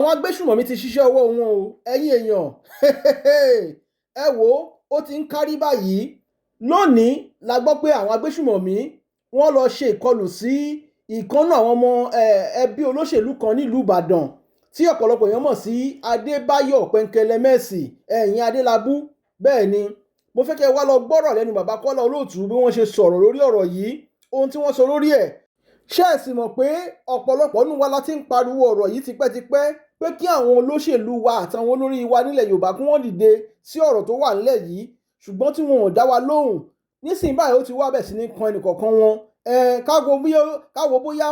àwọn agbésùmọ̀mí ti ṣiṣẹ́ ọwọ́ wọn o ẹ̀yin èèyàn ẹ wò ó ti ń kárí báyìí. Lónìí la gbọ́ pé àwọn agbésùmọ̀mí wọ́n lọ ṣe ìkọlù sí ìkànnà àwọn ọmọ ẹbí olóṣèlú kan nílùú Ìbàdàn tí ọ̀pọ̀lọpọ̀ èèyàn mọ̀ sí Adébáyọ̀ Pẹ̀nkẹlẹ́mẹ́sì ẹ̀yìn Adélabú. Bẹ́ẹ̀ ni mo fẹ́ kẹ́ wá lọ gbọ́rọ̀ lẹ́nu bàbá Kọ́lá Olóòtú bí wọ́n ṣe sọ̀rọ̀ lórí ọ̀rọ̀ yìí, ohun tí wọ́n sọ lórí ẹ̀. Ṣé ẹ sì mọ̀ pé ọ̀pọ̀lọpọ̀ nínú wa la ti ń pariwo ọ̀rọ̀ yìí tipẹ́tipẹ́ pé kí àwọn olóṣèlú wa àtàwọn olórí wa nílẹ̀ Yorùbá kí wọ́n dìde sí ọ̀rọ̀ tó wà nílẹ̀ yìí, ṣùgbọ́n tí wọn ò dá wa lóhùn. Nísìnyí báyìí ó ti wá bẹ̀ sí ní kan ẹnìkọ̀ọ̀kan wọn. Káwo bóyá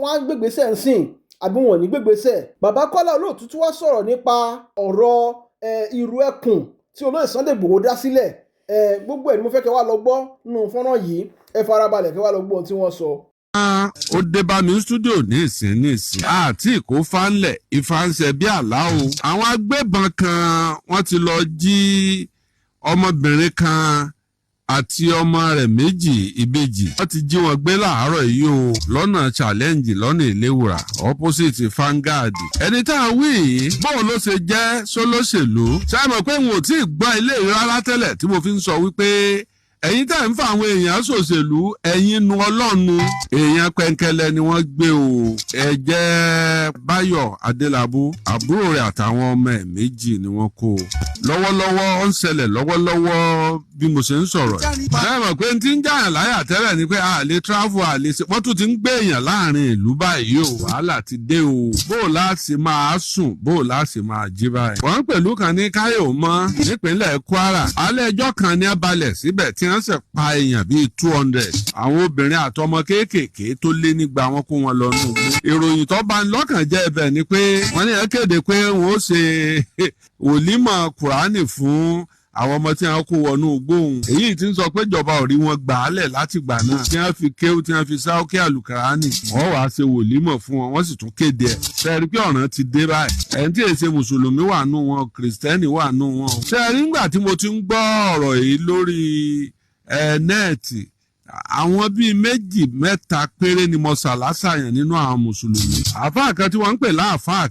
wọ́n á gbégbésẹ̀ ń sìn àbí wọn ò ní gbégbésẹ̀. Bàbá Kọ́lá Olóòtú tún wá sọ̀rọ̀ nípa ọ̀rọ̀ ìrù ẹkùn tí olóyè Sunday Igboho dá sílẹ̀. Gbogbo ẹ̀ ni mo fẹ́ kẹ́ wá lọ gbọ́ nínú fọ́nrán yìí. Ẹ farabalẹ̀ kẹ́ wá lọ gbọ́ ohun tí wọ́n sọ. Ó dé bá mi stúdíò ní ìsìn àti ìkó fánlẹ̀ ìfàǹsẹ̀ bí àlá o. Àwọn agbébọn kan wọ́n ti lọ jí ọmọbìnrin kan àti ọmọ rẹ̀ méjì ìbejì. Wọ́n ti jí wọn gbé láàárọ̀ yìí o lọ́nà challenge lọ́nà Ìléwùrà opposite Vanguard. Ẹni tá a wí yìí bóun ló ṣe jẹ́ sólóṣèlú. Ṣé ẹ mọ̀ pé n ò tí ì gbọ́ ilé rárá tẹ́lẹ̀ tí mo fi ń sọ wípé ẹ̀yin tá ń fa àwọn èèyàn ṣòṣèlú ẹ̀yin nu Ọlọ́run. Èèyàn pẹ̀nkẹlẹ ni wọ́n gbé o. Ẹ jẹ́ Báyọ̀ Adelabu àbúrò rẹ̀ àtàwọn ọmọ ẹ̀ méjì ni wọ́n kó o. Lọ́wọ́lọ́wọ́ ó ń ṣẹlẹ̀ lọ́wọ́lọ́wọ́ bí mo ṣe ń sọ̀rọ̀ yìí. Ẹ mọ̀ pé tí ń jàyàn láyà tẹ́lẹ̀ ni pé a lè travel a lè ṣe wọ́n tún ti ń gbé èèyàn láàrin ìlú báyìí o. Wàhálà ti dé o. Bó o láti máa sùn bó o láti máa jí báyìí. Wọ́n pẹ̀lú kan ní Káyọ̀mọ́ nípínlẹ̀ Kwara. Alẹ́ ẹjọ́ kan ní abalẹ̀ síbẹ̀ tí wọ́n ṣe pa èèyàn bíi 200. Àwọn obìnrin àtọmọ kéékèèké tó lé nígbà wọn kó wọn lọ nù. Ìròyìn tó bá ń lọ́kàn jẹ́ ẹbẹ̀ ni pé wọ́n ní ẹ kéde pé wọ́n ó ṣe wòlímọ̀ Kùránì fún àwọn ọmọ tí wọ́n kó wọnú gbóhùn. Èyí tí ń sọ pé ìjọba ò rí wọn gbà á lẹ̀ láti gbà náà. Tí wọ́n fi kéwú tí wọ́n fi sáókè àlùkàránì. Wọ́n wàá ṣe wòlímọ̀ fún wọn, wọ́n sì tún kéde ẹ̀. Sẹ́ẹ̀rí pé ọ̀ràn ti dé báyìí. Ẹni tí èsè mùsùlùmí wà nù wọn, kìrìsìtẹ́nì wà nù wọn. Sẹ́ẹ̀rí ńgbà tí mo ti ń gbọ́ ọ̀rọ̀ yìí lórí nẹ́ẹ̀tì, àwọn bíi méjì mẹ́ta péré ni mo ṣàlásàyàn nínú àwọn mùsùlùmí. Àfáà kan tí wọ́n ń pè láàfáà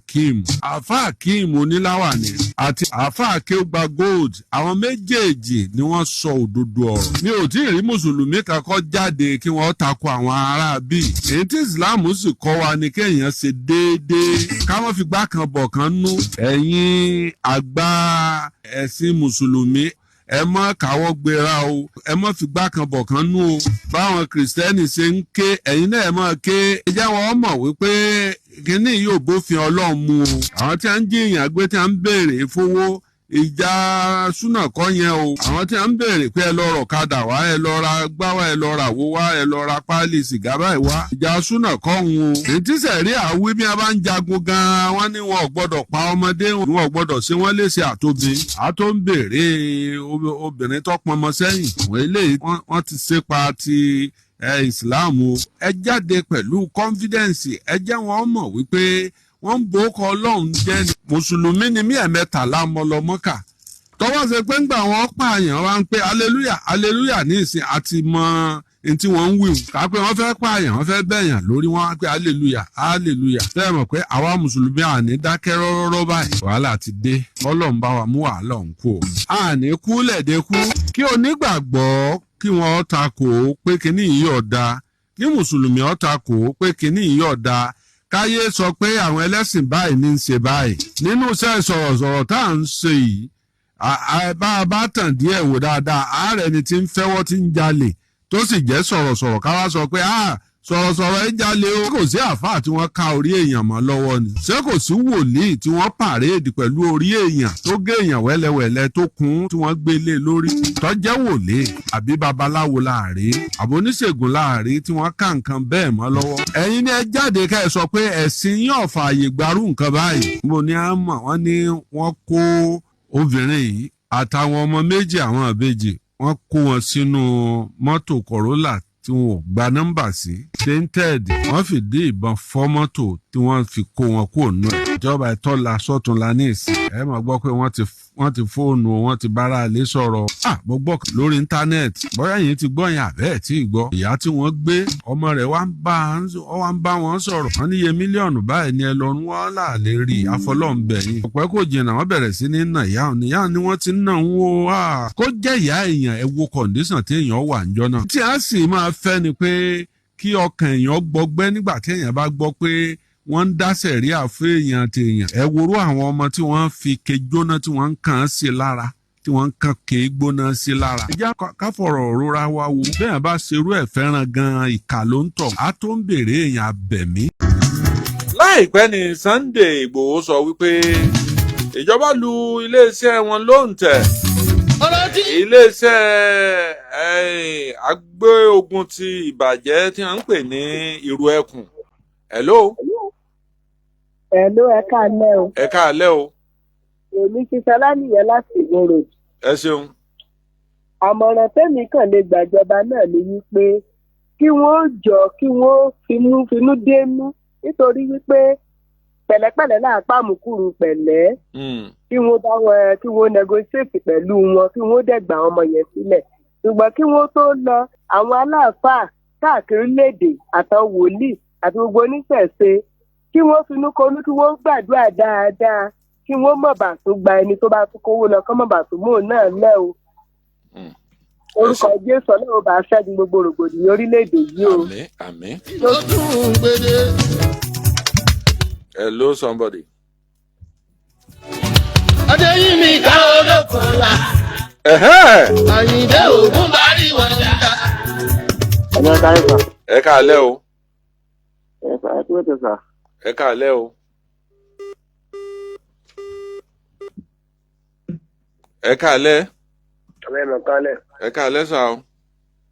Akeem oníláwàní àti àfáà Kéúgba Gold, àwọn méjèèjì ni wọ́n sọ òdodo ọ̀rọ̀. Mi ò tí ì rí mùsùlùmí kankan jáde kí wọ́n tako àwọn ará bíi. Èyí tí Islam sì kọ́ wa ni kéèyàn ṣe déédéé ká má fi gbá kan bọ̀ kan nú. Ẹ̀yin àgbà ẹ̀sìn mùsùlùmí ẹ má káwọ́ gbéra o, ẹ má fi gbá kan bọ̀ kan nú o. Báwọn kìrìsìtẹ́nì ṣe ń ké ẹ̀yin náà ẹ má ké. Ẹ jẹ́ wọn mọ̀ wípé kíní yóò bófin Ọlọ́run mu o. Àwọn tí a ń jí èèyàn gbé tí a ń béèrè fowó ìjà súnà kọ́ yẹn o. Àwọn tí a ń béèrè pé ẹ lọ rọ̀ kadà wá, ẹ lọ ra gbá wá, ẹ lọ ra wo wá, ẹ lọ ra páálí sìgá báyìí wá. Ìjà súnà kọ́ ń o. Ètí sẹ̀rí àwí bí a bá ń jagun gan-an wọ́n ní wọn ò gbọ́dọ̀ pa ọmọdé, wọn ò gbọ́dọ̀ ṣe wọ́n léṣe àtòbí. Àtò ń béèrè obìnrin tó pọnmọ sẹ́yìn. Àwọn eléyìí wọ́n ti ṣépa ti ìsìláàmù. Ẹ jáde pẹ̀lú confidence. Ẹ jẹ́ wọn mọ̀ wípé wọ́n ń bòókọ Ọlọ́run jẹ́ ni. Mùsùlùmí ni mí ẹ̀mẹ́tàlá mọ́ lọ Mọ́kà. Tọ́wọ́ ṣe pé ńgbà wọn pààyàn wá ń pé hallelujah hallelujah ní ìsìn àti mọ ní tí wọ́n ń wí. Ká pé wọ́n fẹ́ pààyàn wọ́n fẹ́ bẹ̀yàn lórí wọn á pé hallelujah hallelujah. Tẹ́ ẹ mọ̀ pé àwa mùsùlùmí àní dákẹ́ rọ́rọ́rọ́ báyìí. Wàhálà ti dé. Ọlọ́run bá wa mú wàhálà òun kú o. Àní kú lẹ̀dẹ́kú. Kí onígbàgbọ́ kí wọ́n takò pé kíní yìí ọ̀dà. Kí mùsùlùmí ó takò pé kíní yìí ọ̀dà. Káyé sọ pé àwọn ẹlẹ́sìn báyìí ní ń ṣe báyìí. Nínú iṣẹ́ sọ̀rọ̀sọ̀rọ̀ tá à ń ṣe yìí, bá a bá tàn díẹ̀ wò dáadáa, ààrẹ ni tí ń fẹ́wọ́ tí ń jalè tó sì jẹ́ sọ̀rọ̀sọ̀rọ̀ ká wá sọ pé sọ̀rọ̀sọ̀rọ̀ ẹ jalè o. Kò sí àfáà tí wọ́n ká orí èèyàn mọ́ lọ́wọ́ ni. Ṣé kò sí wòlíì tí wọ́n pàréèdì pẹ̀lú orí èèyàn tó gé èèyàn wẹ́lẹ́wẹ́lẹ́ tó kún tí wọ́n gbé lé lórí. Tó jẹ́ wòlíì àbí babaláwo láàrin àbí oníṣègùn láàrin tí wọ́n ká nǹkan bẹ́ẹ̀ mọ́ lọ́wọ́. Ẹ̀yin ni ẹ jáde ká ẹ sọ pé ẹ̀sìn yóò fààyè gbarú nǹkan báyìí. Mo ní á mọ̀ wọ́n ní wọ́n kó obìnrin yìí àtàwọn ọmọ méjì àwọn ìbejì wọ́n kó wọn sínú mọ́tò Corolla tí wọn ò gba nọ́mbà sí. Tainted wọ́n fìdí ìbọn fọ́ mọ́tò tí wọ́n fi kó wọn kúrò nù ẹ̀. Ìjọba ìtọ́la sọ́túnla ní ìsìn. Ẹ máa gbọ́ pé wọ́n ti wọ́n ti fóònù wọ́n ti bára ilé sọ̀rọ̀. Mo gbọ́ lórí íńtánẹ́ẹ̀tì bóyá yìí ti gbọ́ yẹn àbẹ́ẹ̀ tí ì gbọ́. Ìyá tí wọ́n gbé ọmọ rẹ̀ wá ń bá wọn sọ̀rọ̀. Wọ́n níye mílíọ̀nù báyìí ni ẹ lọ́rùn wọn là lè rí àfọlọ́ǹbẹ̀ yìí. Ọ̀pẹ́ kò jìnnà wọ́n bẹ̀rẹ̀ sí ní nà ìyá òní. Ìyá ni wọ́n ti ń nà ń wo. Kó jẹ́ ìyá èèyàn ẹ wo kọ̀ǹdíṣàn tí èèyàn wà níjọ́ náà. Tí a sì máa fẹ́ ni pé kí ọkàn èèyàn gbọgbẹ́ nígbà tí èèyàn bá gbọ́ pé wọ́n ń dá sẹ̀ríà fún èèyàn àti èèyàn. Ẹ worú àwọn ọmọ tí wọ́n fi ke jóná tí wọ́n ń kàn án sí lára tí wọ́n ń kàn ké gbóná sí lára. Ẹ jẹ́ ká fọ̀rọ̀ rora wa wo. Bẹ́ẹ̀ bá ṣerú ẹ̀ fẹ́ràn gan-an ìkà ló ń tọ̀. A tó ń béèrè èèyàn abẹ̀mí. Láìpẹ́ ni Sunday Igboho sọ wípé ìjọba lu iléeṣẹ́ wọn lóǹtẹ̀. Iléeṣẹ́ agbóògùn ti ìbàjẹ́ tí wọ́n ń pè ní Irun Ekun. Hello. Hello, ẹ káalẹ́ o. Ẹ káalẹ́ o. Èmi ti sọlá nìyẹn láti Ìgboro. Ẹ ṣeun. Àmọ̀ràn tẹ́mi kàn lè gbàjọba náà ni wípé kí wọ́n jọ kí wọ́n finú dénú nítorí wípé pẹ̀lẹ́pẹ̀lẹ́ náà pàmùkùrù pẹ̀lẹ́. Kí wọ́n bá wọn kí wọ́n negotiate pẹ̀lú wọn kí wọ́n dẹ̀gbà ọmọ yẹn sílẹ̀. Ṣùgbọ́n kí wọ́n tó lọ àwọn aláàfáà káàkiri léde àtàwọn wòlíì àti gbogbo oníṣẹ̀ṣe kí wọ́n finú konú kí wọ́n gbàdúrà dáadáa kí wọ́n mọ̀ bá tó gba ẹni tó bá tún kówó lọ kọ́ mọ̀ bá tó mú òun náà lẹ́ o. Orúkọ Jésù Ọlọ́run bá ṣẹ́gun gbogbo rògbòdìyàn orílẹ̀-èdè yìí o. Àmín, àmín. Hello, somebody. Adéyìnmí ká olókòólà. Àyìndé ògún bá rí wọn dá. Ẹ káalẹ́ o. Sà. Ẹ káalẹ́ o. Ẹ káalẹ́. Ẹ káalẹ́ sà o.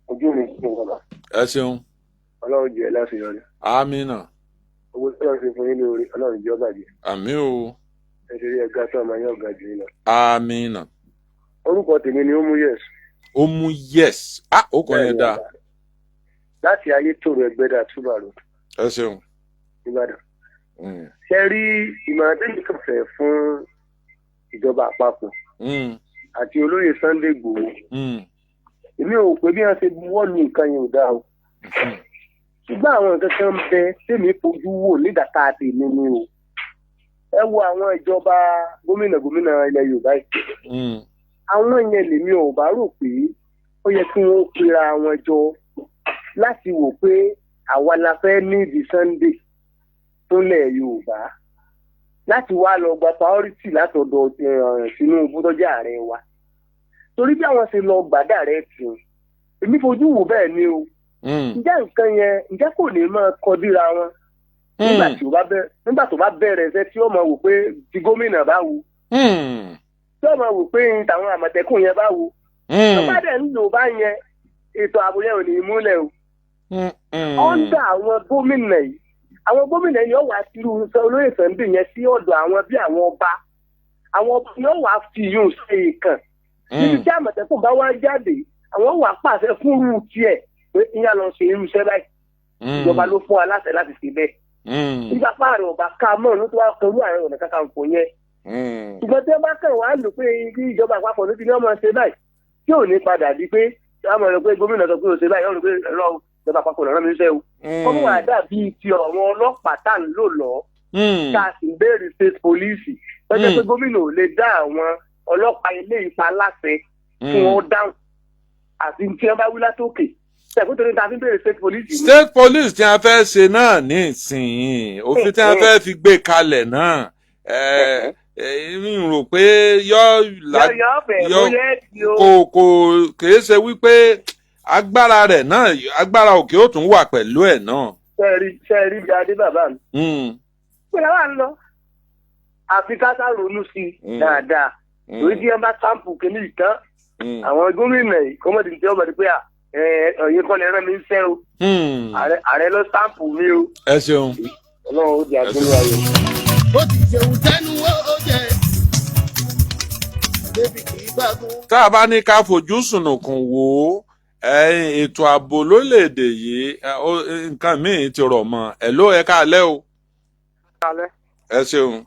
Ojú mi kí n kọ̀ọ̀bà. Ẹ ṣeun. Ọlọ́run jẹ́ láti yọrí. Àmínà. Owó tí wọ́n ṣe fún yín lórí Ọlọ́run jẹ́ ọ̀gá jẹ́. Àmín o. Ẹ ṣe rí ẹ̀ka tó ọmọ yín ọ̀gá jù yín lọ. Àmínà. Orúkọ tèmi ni Omuyes. Omuyes. Ó kọ́ yẹn dáa. Láti ayé tòrò ẹgbẹ́dà túbàrò. Ẹ ṣeun. Ìbàdàn. Ṣé rí ìmọ̀ràn tẹ́lẹ̀ kan fẹ́ fún ìjọba àpapọ̀ àti olóyè Sunday Igboho. Èmi ò pé bí wọ́n ṣe buwọ́ lu nǹkan yẹn ò dáa o. Ṣùgbọ́n àwọn nǹkan kan bẹ tèmi fojú wò nígbàtà tèmi ni o. Ẹ wo àwọn ìjọba gómìnà ilẹ̀ Yorùbá yìí. Àwọn yẹn lèmi ò bá rò pé ó yẹ kí wọ́n pera wọn jọ láti wò pé àwa la fẹ́ ní ìdí Sunday fúnlẹ̀ Yorùbá láti wá lọ gba priority látọ̀dọ̀ Tinubu tó jẹ́ ààrẹ wa. Torí bí àwọn ṣe lọ gbàdá rẹ̀ tì í èmi fojú wò bẹ́ẹ̀ ni o. Ǹjẹ́ nǹkan yẹn ǹjẹ́ kò ní máa kọdíra wọn nígbà tó bá bẹ̀rẹ̀ ẹsẹ̀ tí ó máa wò pé ti gómìnà bá wo tí ó máa wò pé tàwọn àmọ̀tẹ́kùn yẹn bá wo tó bá dẹ̀ ń lò bá yẹn ètò ààbò yẹn ò ní múlẹ̀ o. Ọ́ndà àwọn gómìnà yìí ó wà sírú olóyè Sunday yẹn sí ọ̀dọ̀ àwọn bí àwọn ọba yóò wá fi yóò ṣe ìkàn níbi tí àmọ̀tẹ́kùn bá wá jáde àwọn wà pàṣẹ fún irú tiẹ̀ pé ìyá lọ ṣe irú iṣẹ́ báyìí ìjọba ló fún aláṣẹ láti ṣe bẹ́ẹ̀. Nígbà páàrin ọba ká mọ́ ló tó wá pẹ̀lú Ààrẹ Ọ̀nà Kakanfò yẹn. Ṣùgbọ́n tí wọ́n bá kàn wá lò pé kí ìjọba àpapọ̀ ló ti ní ọmọ ṣe báyìí tí ò ní padà di pé wọ́n mọ̀ pé gómìnà sọ pé ó ṣe báyìí wọ́n rò pé ẹ̀rọ ìjọba àpapọ̀ lọ́rọ́ mi ṣe o. Wọ́n mú àdá bíi ti ọ̀wọ́n ọlọ́pàá tá ń lò lọ ká sì ń béèrè state police lọ́jọ́ pé gómìnà ò lè dá àwọn ọlọ́pàá ilé ìpa láṣẹ fún wọn dáhùn àti tí wọ́n bá wí látòkè. State police tí a fẹ́ ṣe náà ní ìsìn òfin tí a fẹ́ fi gbé kalẹ̀ náà mi rò pé kò kìí ṣe wípé agbára rẹ̀ náà agbára òkè ó tún wà pẹ̀lú ẹ̀ náà. ṣe rí bí adé bàbá mi. pé láwa ń lọ àfi káká ronú sí i dáadáa lórí tí wọ́n bá sáǹpù kìíní ìtàn àwọn gómìnà yìí kọ́mọ̀dé tí wọ́n bá di pé ọ̀yẹ́ kọ́lẹ̀ rẹ̀ mi ń sẹ́ o. Ààrẹ ló sáǹpù mi o. Ẹ ṣeun. Ọlọ́run ó di àgbélé ayọ̀. Ó ti ṣeun tẹnu ó jẹ. Débi kì í gbàgbọ́. Tá a bá ní ká fojú sùnùkùn wò ó ètò ààbò lórílẹ̀‐èdè yìí nǹkan míì ti rọ̀ mọ́ ẹ̀ ló ẹ káalẹ́ o. Káalẹ́. Ẹ ṣeun.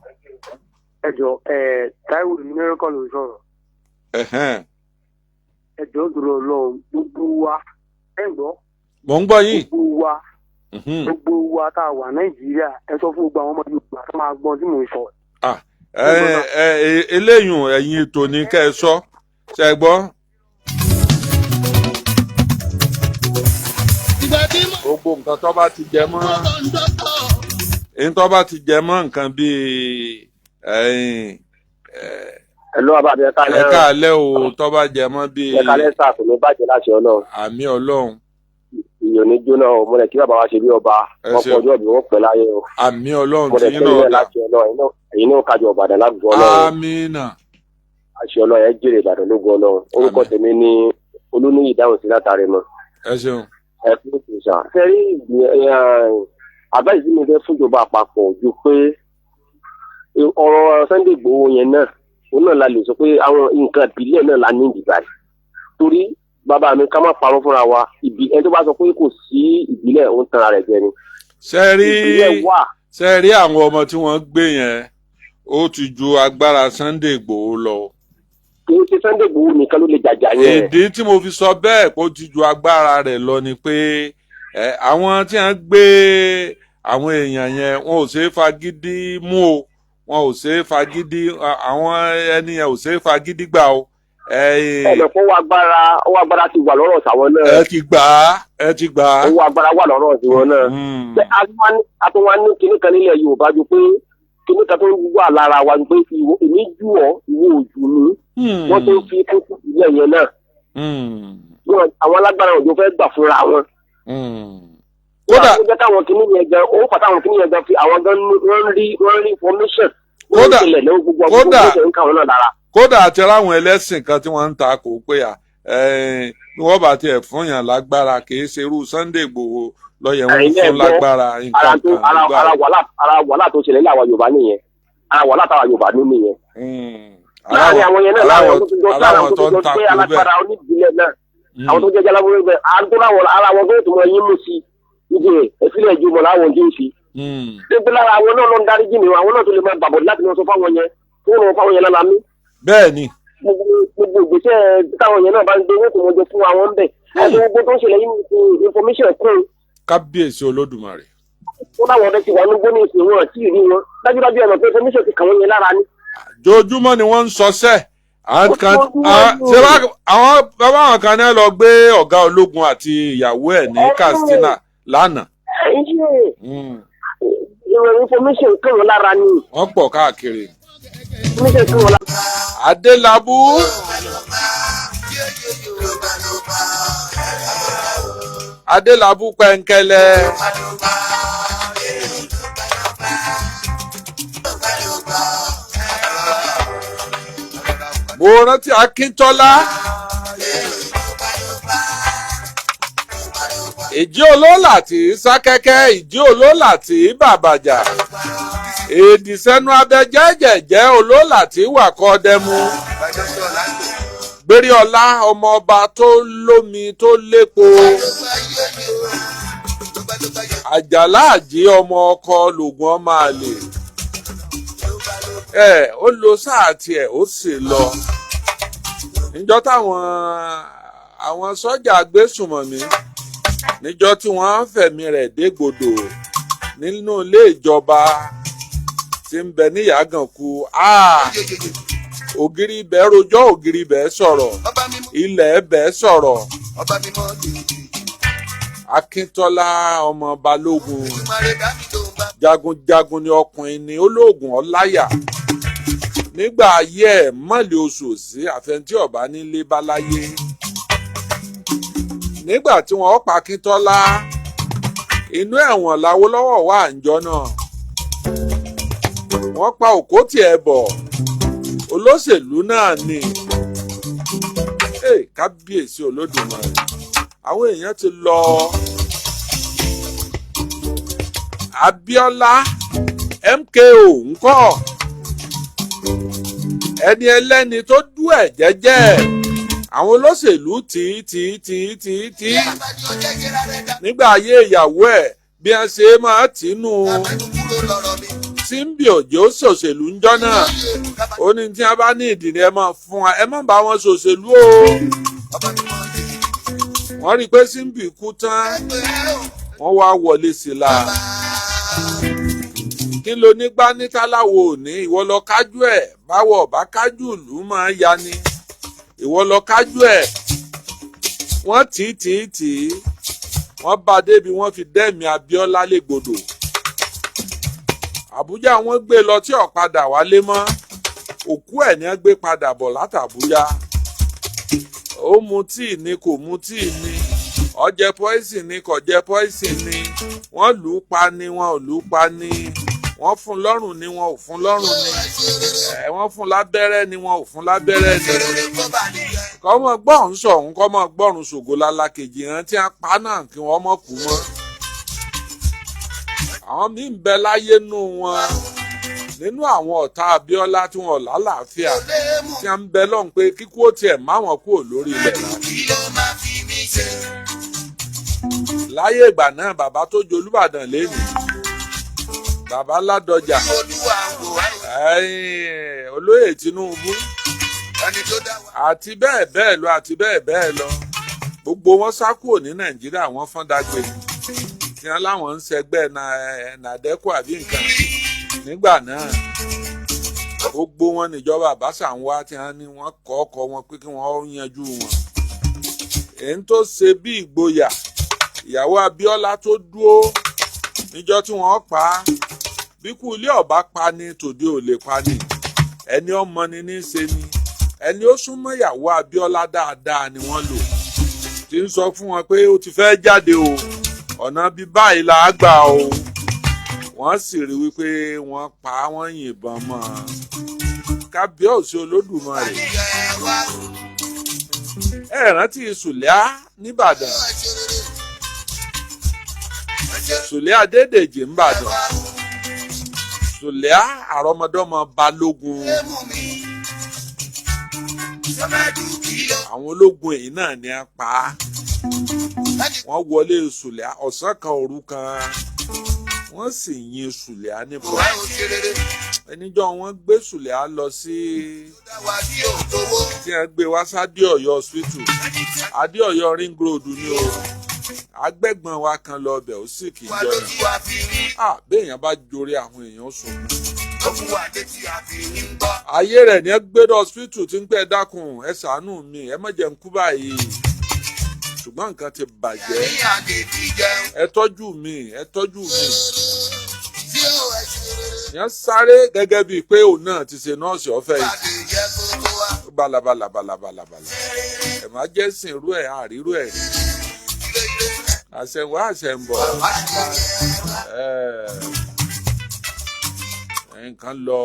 ẹjọ Táíwò ní mẹrẹkọ ló sọ̀rọ̀. ẹjọ dúró Ọlọ́run gbogbo wa ẹ gbọ́. mò ń gbọ́ yín. gbogbo wa tá a wà Nàìjíríà ẹ sọ fún gbogbo àwọn ọmọ Yorùbá tó máa gbọ́n tí mò ń sọ. eléyùn ẹ̀yin ètò ní kẹ́ ẹ sọ ṣe gbọ́. gbogbo nǹkan tó bá ti jẹ mọ́ nǹkan bíi ẹ̀lú àbábí ẹ̀ka alẹ́ o tó bá jẹ mọ́ bíi. ẹ̀ka alẹ́ sáà kò ní bàjẹ́ láti Ọlọ́run. àmì Ọlọ́run. ìyọ̀ ní jóná o mo lè kí bàbá wa ṣe bí ọba wọn kọ ọjọ́ ìbí wọn pẹ́ láyé o. àmì Ọlọ́run tí yín náà láti Ọlọ́run èyí náà kájọ Ìbàdàn lágùn Ọlọ́run. àmínà. àṣẹ Ọlọ́run ẹ jèrè Ìbàdàn lógún Ọlọ́run. orúkọ tèmi ní Olúníyì dáhùn sí látàrí mọ́. ẹ ṣeun. ẹ kú ìṣà fẹ́rí àbáyé tí mo fẹ́ fúnjọba àpapọ̀ ju pé ọ̀rọ̀ Sunday Igboho yẹn náà òun náà la lè sọ pé àwọn nǹkan ìbílẹ̀ náà la ní ìdìbà rẹ̀ torí bàbá mi ká má parọ́ fúnra wa ẹni tó bá sọ pé kò sí ìbílẹ̀ òun tanra rẹ̀ jẹ ni. ṣe rí àwọn ọmọ tí wọ́n gbé yẹn ó ti ju agbára Sunday Igboho lọ. kì í ṣe Sunday Igboho nìkan ló lè jàjà yẹn. ìdí tí mo fi sọ bẹ́ẹ̀ kó ti ju agbára rẹ̀ lọ ni pé àwọn tí wọ́n gbé àwọn èèyàn yẹn wọn ò ṣeé fagídí mú o wọn ò ṣeé fagídí àwọn ẹni yẹn ò ṣeé fagídí gbà o. ẹnì kan owó agbára ti wà lọ́rọ̀ tàwọn náà. ẹ ti gbà á. owó agbára wà lọ́rọ̀ tiwọn náà. a tún wá ní kinní kan nílẹ̀ Yorùbá ju pé kinní kan tó ń wà lára wa ju pé èmi jù ọ́ ìwọ òjò mi. wọ́n tó ń fi kókó ilé yẹn náà. àwọn alágbára òjò fẹ́ gbà fúnra wọn. kódà ó jẹ́ káwọn kinní yẹn gan ó fà táwọn kinní yẹn gan fi àwọn gan wọ́n rí information. kódà àti ráwọn ẹlẹ́sìn kan tí wọ́n ń ta kò pé bí wọ́n bá tiẹ̀ fún yàn lágbára kì í ṣe irú Sunday Igboho lọ́yẹ̀ wọn fún lágbára nǹkan kan. ara wàhálà tó ṣẹlẹ̀ láwa Yorùbá nìyẹn ara wàhálà táwa Yorùbá ní nìyẹn. láàrin àwọn yẹn náà láwọn tó ń ta kó bẹ́ẹ̀ alágbára onídìílẹ̀ náà àwọn tó jẹ́ jalábúrò bẹ́ẹ̀ ara wọn tó tún mọ yín mú sí ìdí ìfilẹ̀ ìjùmọ̀ láwọn ojú ìfi. dégbé lára àwọn náà ló ń darí jìnnì àwọn náà tó lè máa bàbọ̀ láti lọ sọ fáwọn yẹn fáwọn yẹn lára mi. bẹ́ẹ̀ni. gbogbo ìgbésẹ̀ táwọn yẹn náà bá ń gbé owó tó mọ jẹ fún àwọn bẹ́ẹ̀ àti gbogbo tó ń ṣẹlẹ̀ yìí ní information kún. kábíyèsí Olódùmarè. ó láwọn ọdẹ ti wà ní gbóni ìsìn wọn àti ìrí wọn dájúdájú ẹ̀nà pé information ti kàn wọ́n yẹn lára ni. jojúmọ́ ni wọ́n ń sọsẹ́ àwọn bàbá àwọn kan náà lọ gbé ọ̀gá ológun àti ìyàwó ẹ̀ ní Katsina lánàá. information kàn wọ́n lára ni. wọ́n pọ̀ káàkiri. Adelabu. Adelabu pẹ̀nkẹ́lẹ́. Mo rántí Akíntọ́lá. Ìjí olóòlà tí sákẹ́kẹ́, ìjí olóòlà tí bàbàjà. Èdì sẹ́nu abẹ́jẹ́jẹ̀jẹ́ olóòlà tí wà kọ́ dẹ́mu. Gbéríọlá ọmọ ọba tó lómi tó lépo. Àjàlá àjí ọmọ ọkọ lògùn ọmọ àlè. Ó lo sáà tiẹ̀ ó sì lọ. Níjọ́ táwọn sọ́jà gbésùmọ̀mí níjọ́ tí wọ́n fẹ̀mí rẹ̀ dégbodò nínú ilé ìjọba tí ń bẹ ní Yàgànkù. Ògiri ibẹ̀ rojọ́ ògiri ibẹ̀ sọ̀rọ̀ ilẹ̀ ibẹ̀ sọ̀rọ̀. Akíntọ́lá ọmọ Balógun jagunjagun ni ọkùnrin ni olóògùn ọláyà nígbà ayé ẹ̀ mọ́lẹ̀ oṣù sí àfẹntí ọ̀bá nílé báláyé. Nígbà tí wọ́n pa Akíntọ́lá inú ẹ̀wọ̀n l'Awólọ́wọ̀ wà ńjọ́ náà. Wọ́n pa Òkótì Ẹ̀bọ̀ olóṣèlú náà ni. Kábíyèsí Olódùmarè àwọn èèyàn ti lọ. Abíọ́lá MKO ńkọ́ ẹni ẹlẹ́ni tó dú ẹ̀ jẹ́jẹ́ àwọn olóṣèlú tí nígbà ayé ìyàwó ẹ̀ bí wọ́n ṣe máa tínú Símbì òjò ṣòṣèlú ń jọ́ náà ó ní tí wọ́n bá ní ìdí ni ẹ máa fún wa ẹ má bá wọn ṣòṣèlú o. wọ́n rí i pé Símbì kú tán wọ́n wá wọlé sí i la. kí ló nígbà nítàláwo òní ìwọ lọ kájú ẹ̀ báwọ̀ bá kájú ìlú máa ya ni ìwọ lọ kájú ẹ̀. wọ́n tì í wọ́n bá débi wọ́n fi dẹ́mi Abíọ́lá légbodò. Àbújá wọ́n gbé lọ tí ó padà wálé mọ́ òkú ẹ̀ ní wọ́n gbé padà bọ̀ látàbújá. ó mu tíì ni kò mu tíì ni ó jẹ poison ni kò jẹ poison ni wọ́n lù ú pa ni wọn ò lù ú pa ni wọ́n fún lọ́rùn ni wọn ò fún lọ́rùn ni wọ́n fún lábẹ́rẹ́ ni wọn ò fún lábẹ́rẹ́ ni. kọ́mọ gbọ́rùn sọ̀hún kọ́mọ gbọ́rùn ṣògo lálákejì rántí apá náà kí wọ́n mọ̀ kú mọ́. àwọn míì ń bẹ láyé nù wọn nínú àwọn ọ̀tá Abíọ́lá tí wọn lálàáfíà tí wọ́n ń bẹ lọ́hùn pé kíkú ó tiẹ̀ má wọn kúrò lórí ilẹ̀ náà. láyé ìgbà náà bàbá tó jolúbàdàn lẹ́nu bàbá Ládọjà olóyè Tinubu àti bẹ́ẹ̀ bẹ́ẹ̀ lọ àti bẹ́ẹ̀ bẹ́ẹ̀ lọ gbogbo wọn sá kúrò ní Nàìjíríà wọ́n fọ́n dágbé tí wọ́n láwọn ń ṣẹgbẹ́ nàdẹ́kọ̀ àbí nǹkan nígbà náà gbogbo wọn níjọba àbáṣà ń wá tí wọ́n ní wọ́n kọ́ ọkọ̀ wọn pé kí wọ́n yanjú wọn. èyí tó ṣe bí ìgboyà ìyàwó Abíọ́lá tó dúró níjọ́ tí wọ́n pa á bí kú ilé ọba pa ni tòde ò lè pa ni ẹni ọmọ ni ní í ṣe ni ẹni ó súnmọ́ ìyàwó Abíọ́lá dáadáa ni wọ́n lò tí ń sọ fún wọn pé ó ti fẹ́ jáde o ọ̀nà bíi báyìí la á gbà o wọ́n sì rí wípé wọ́n pa wọ́n yìnbọn mọ́ kábíyèsí Olódùmarè. ẹ rántí Sùlẹ́à nìbàdàn Sùlẹ́à Adédèjì nìbàdàn Sùlẹ́à àrọ́mọdọ́mọ Balógun àwọn ológun èyí náà ni a pa á wọ́n wọlé Sùlẹ́à ọ̀sán kan òru kan wọ́n sì yin Sùlẹ́à níbọn ẹnìjọ́ wọ́n gbé Sùlẹ́à lọ sí tí wọ́n gbé wá sí Adéọ̀yọ́ hospital Adéọ̀yọ́ ring road ni o agbẹ́gbọ̀n wa kan lọ ọbẹ̀ ó sì kì í jọ náà béèyàn bá jorí àwọn èèyàn sùn. ayé rẹ̀ ní ẹ gbé lọ hospital tí ń pẹ́ dákun ẹ ṣàánú mi ẹ má jẹ́ n kú báyìí ṣùgbọ́n nǹkan ti bàjẹ́ ẹ tọ́jú mi ẹ tọ́jú mi. yẹn sáré gẹ́gẹ́ bíi pé òun náà ti ṣe nọ́ọ̀sì ọ̀fẹ́ yìí balabala ẹ̀ má jẹ́ sìn irú ẹ̀ àrírú ẹ̀ rí àṣẹ̀wá àṣẹ̀ǹbọ̀ nǹkan lọ.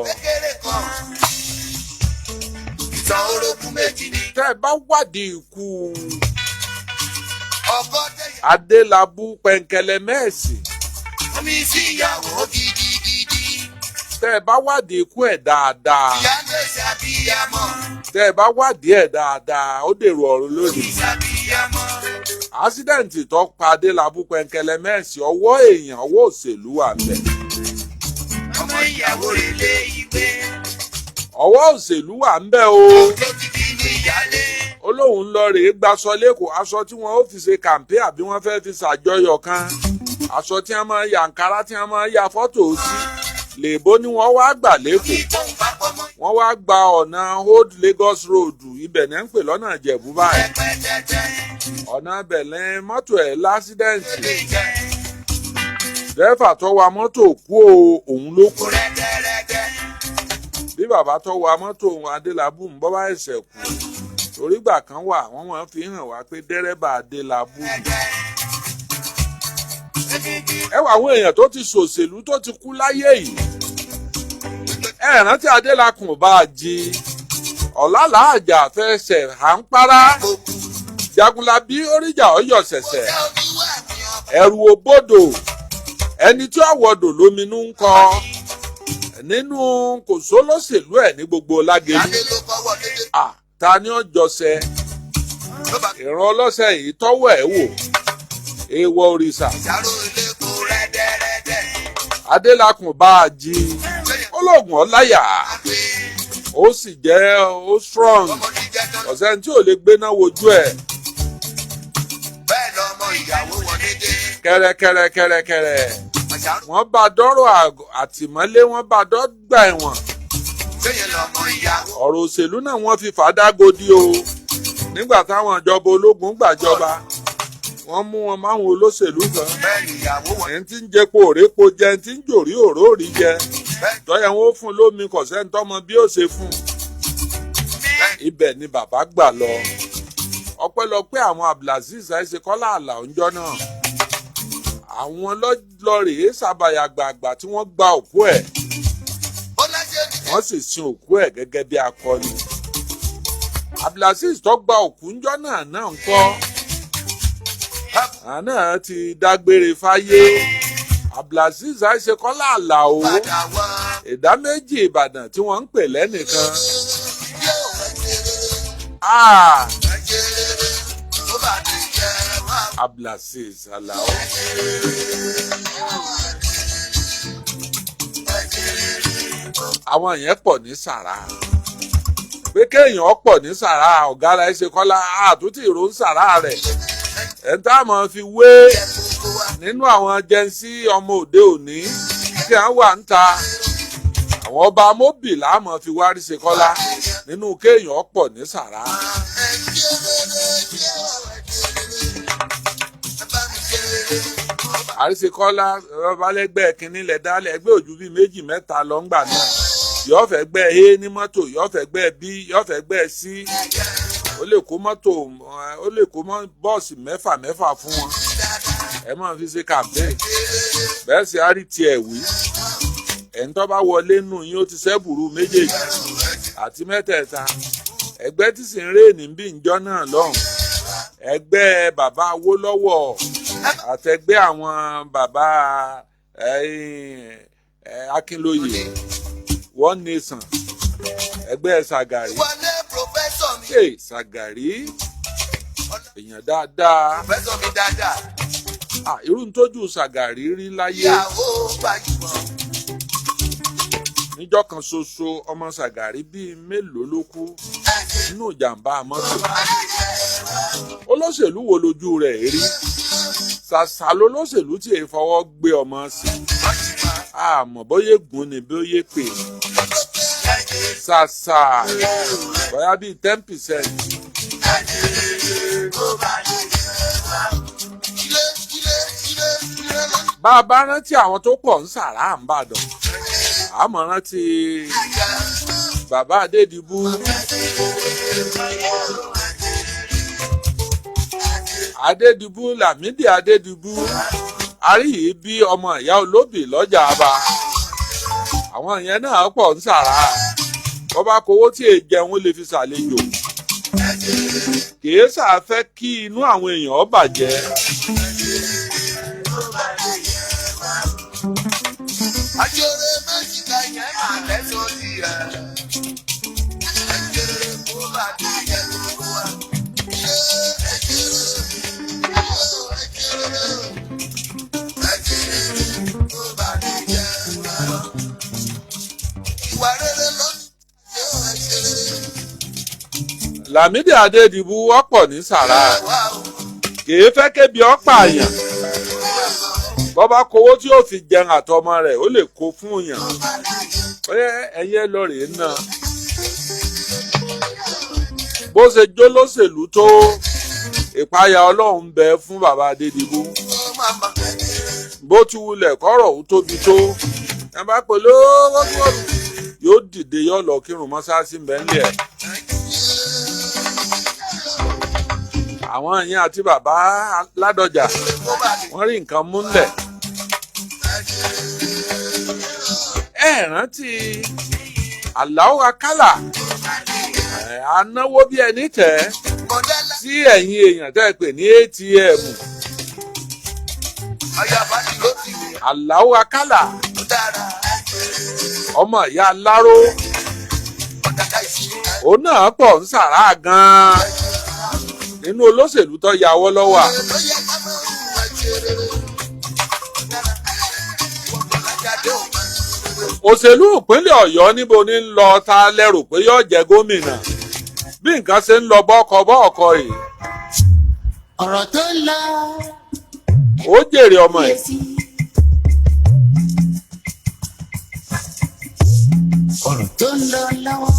tẹ́ ẹ bá wádìí ikú Adelabu pẹ̀ǹkẹ̀lẹ̀ mẹ́ẹ̀sì tẹ́ ẹ bá wádìí ikú ẹ̀ dáadáa tẹ́ ẹ bá wádìí ẹ̀ dáadáa ó dèrò ọ̀run lónìí. ásídẹ̀ǹtì tó pa Adelabu pẹ̀ǹkẹ̀lẹ̀ mẹ́ẹ̀sì ọwọ́ èèyàn ọwọ́ òṣèlú wà ń bẹ̀. ọmọ ìyàwó rẹ̀ lé ìgbé. ọwọ́ òṣèlú wà ń bẹ̀ o. olóhùn lọ rèé gbaṣọ lẹ́kọ̀ọ́ aṣọ tí wọ́n ó fi ṣe kàǹpé àbí wọ́n fẹ́ fi ṣàjọyọ̀ kan aṣọ tí wọ́n máa ya àǹkárá tí wọ́n máa ya fọ́tò sí lèbó ni wọ́n wá gbà lẹ́kọ̀ọ́ wọ́n wá gba ọ̀nà Old Lagos Road ibẹ̀ ní ń pè lọ́nà Ìjẹ̀bú báyìí ọ̀nà bẹ̀lẹ́ mọ́tò ẹ̀ lásídẹ̀ǹtì dẹ́fà tó wa mọ́tò kú òun ló kú bí bàbá tó wa mọ́tò Adélábù ń bọ́ bá ẹ̀sẹ̀ kú torígbà kan wà wọ́n máa fi hàn wá pé dẹ́rẹ́bà Adélábù ẹ wà àwọn èèyàn tó ti ṣòṣèlú tó ti kú láyé yìí ẹ rántí Adélakùn bá a jí ọ̀làlà àjà fẹsẹ̀ à ń para Jagunlabi oríjà ọyọ ṣẹ̀ṣẹ̀ ẹ̀rù òbodò ẹni tí ọ̀wọ́dò lóminú ń kọ nínú kò sólóṣèlú ẹ̀ ní gbogbo Lágẹ̀lú ta ni ó jọṣẹ ìran ọlọ́ṣẹ̀ yìí tọ́wọ́ ẹ̀ wò èèwọ̀ òrìṣà Adélakùn bá a jí lóògùn ọláyà ó sì jẹ́ ó strong ọ̀sẹ̀ tí ò lè gbéná wojú ẹ̀. bẹ́ẹ̀ lọmọ ìyàwó wọlé dé. kẹ́rẹ́kẹ́rẹ́kẹ́rẹ́kẹ́rẹ́ wọ́n bá dọ́rọ̀ àtìmọ́lé wọ́n bá dọ́gba ẹ̀wọ̀n. sẹ́yìn lọmọ ìyàwó. ọ̀rọ̀ òṣèlú náà wọ́n fi fàdágòdì o nígbà táwọn ìjọba ológun gbàjọba wọ́n mú wọn máwọn olóṣèlú kan. bẹ́ẹ̀ ni ìyàwó wọlé. ẹni tí ń jẹpo òrépo jẹ ẹni tí ń jòrí òróòrí jẹ tọ́yẹ̀ wọn ó fún lómi kọ̀sẹ́ńtọ́mọ bí ó ṣe fún. ibẹ̀ ni bàbá gbà lọ ọpẹ́lọpẹ́ àwọn Abdulaziz Kola Àlàó ńjọ́ náà àwọn lọ́rèé sàbàyà gbàgbà tí wọ́n gba òkú ẹ̀ wọ́n sì sin òkú ẹ̀ gẹ́gẹ́ bí akọni. Abdulaziz tó gba òkú ńjọ́ náà ń kọ́ àná ti dágbére fáyé. Abdulaziz Kola Àlàó ìdá méjì Ìbàdàn tí wọ́n ń pè lẹ́nìkan. Abdulaziz Àlàó. àwọn yẹn pọ̀ ní sàrà pé kéèyàn pọ̀ ní sàrà ọ̀gá ara Kola àtúntì ìró ń sàrà rẹ̀ ẹ̀ ń tá a máa fi wé nínú àwọn jẹ́nsí ọmọ òde òní tí à ń wà ń ta àwọn ọba mọ́bì láàmú fi wárí Kola nínú kéèyàn pọ̀ ní sàrà. Kola babalẹ́gbẹ́ kínní lẹ̀ dálẹ̀ ẹgbẹ́ òjú bíi méjì mẹ́ta lọ́ngbà náà yóò fẹ́ gbẹ́ A ní mọ́tò yóò fẹ́ gbẹ́ B yóò fẹ́ gbẹ́ C ó lè kó mọ́tò ó lè kó bọ́ọ̀sì mẹ́fà fún wọn ẹ máa fi ṣe campaign bẹ́ẹ̀ sì á rí tiẹ̀ wí ẹ̀ń tó bá wọlé nù yín ó ti sẹ́bùrú méjèèjì àti mẹ́tẹ̀ẹ̀ta ẹgbẹ́ tí sì ń rèéní bí ìjọ náà lọ́hùn ẹgbẹ́ bàbá Awólọ́wọ̀ àtẹgbẹ́ àwọn bàbá Akínlóye One Nation ẹgbẹ́ Ṣàgàrí Ṣàgàrí èèyàn dáadáa irú ń tójú Ṣàgàrí rí láyé níjọ́ kan ṣoṣo ọmọ Ṣàgàrí bíi mélòó ló kú nínú ìjàmbá mọ́tò. Olóṣèlú wo lójú rẹ̀ rí ṣàṣà lolóṣèlú tí èyí fọwọ́ gbé ọmọ sí àmọ́ bóyá gùn ni bóyá pè ṣàṣà bóyá bíi 10%. bá a bá rántí àwọn tó pọ̀ ń sàrà ń bàdàn àmọ́ rántí bàbá Adédìbú Lámídì Adédìbú àríyí bí ọmọ ìyá olóbì lọ́jà àbá àwọn yẹn náà pọ̀ ń sàrà wọ́n bá kówó tí èè jẹun lè fi ṣàlejò kìí ṣàfẹ́ kí inú àwọn èèyàn bàjẹ́. Ajore Meji ka yẹn máa lẹ́sọ̀ sí ẹ̀. Ẹ̀jẹ̀ kó bá ti yẹ kó wá. Lámídì Adédìbú wọ́pọ̀ ní sàrà kìí fẹ́ kébi ọ́pà àyàn bọ́bá kówó tí ó fi jẹun àtọmọ rẹ̀ ó lè kó fún yàn ẹyẹ lọ rèé náà bó ṣe jó lóṣèlú tó ìpayà Ọlọ́run bẹ fún bàbá Adédìbú bó ti wulẹ̀ kọ́rọ̀ ó tóbi tó ẹ bá pè lówó yóò dìde yóò lọ kírun mọ́ṣáláṣí mbẹ́ńlẹ̀ ẹ̀. àwọn yẹn àti bàbá Ládọjà wọ́n rí nǹkan múlẹ̀. ẹ rántí Àlàó Akálà anáwó bí ẹni tẹ̀ sí ẹ̀yìn èèyàn tẹ́ pè ní ATM. Àlàó Akálà ọmọ ìyá Láró òun náà pọ̀ ń sàrà gan-an nínú olóṣèlú tó yàwọ́ lọ́wọ́. òṣèlú ìpínlẹ̀ Ọ̀yọ́ níbo ní ń lọ ta lẹ́rù pé yóò jẹ gómìnà bí nǹkan ṣe ń lọ bọ́ọ̀kọ̀ yìí. ọ̀rọ̀ tó ń lọ. ó jèrè ọmọ ẹ̀. ọ̀rọ̀ tó ń lọ lọ́wọ́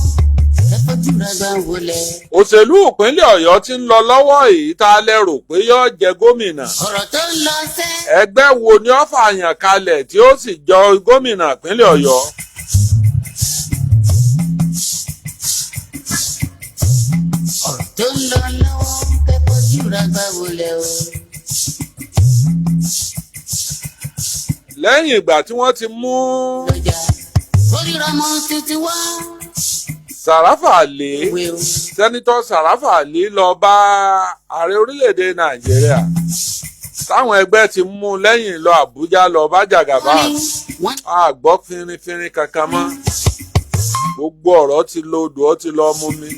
ẹ fojú rẹ gbà wọlé. òṣèlú ìpínlẹ̀ Ọ̀yọ́ ti ń lọ lọ́wọ́ yìí ta lẹ́rù pé yóò jẹ gómìnà. ọ̀rọ̀ tó ń lọ sẹ́. ẹgbẹ́ wo ni ó fààyàn kalẹ̀ tí ó sì jọ gómìnà ìpínlẹ̀ Ọ̀yọ́. ọ̀rọ̀ tó ń lọ lọ́wọ́ ẹ fojú rẹ gbà wọlé o. lẹ́yìn ìgbà tí wọ́n ti mú lọ́jà oríra ọmọ títí wá. Sàràfà Àlì sẹ́nitọ́ Sàràfà Àlì lọ bá ààrẹ orílẹ̀-èdè Nàìjíríà táwọn ẹgbẹ́ ti mú lẹ́yìn lọ Àbújá lọ bá Jàgàbá àgbọ́ fínrínfínrín kankan mọ́ gbogbo ọ̀rọ̀ ti lọ odò ó ti lọ mú mi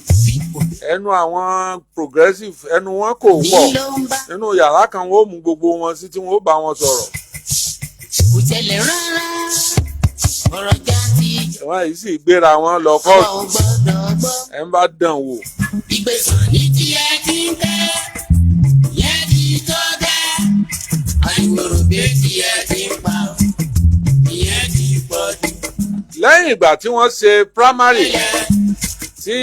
ẹnu àwọn progressive ẹnu wọn kò pọ̀ nínú yàrá kan wọ́n mú gbogbo wọn sí tí wọ́n bá wọn sọ̀rọ̀. kò tẹ̀lé rárá ọ̀rọ̀ já ti. wọ́n yìí sì gbéra wọn lọ kóòtù ẹ̀ ń bá dàn wò. ìgbésàn ní tiẹ̀ ti ń tẹ́ yẹ́ ti tó dẹ́ àìwòrò bí tiẹ̀ ti ń pa ìyẹn ti pọ̀ jù. lẹ́yìn ìgbà tí wọ́n ṣe primary tí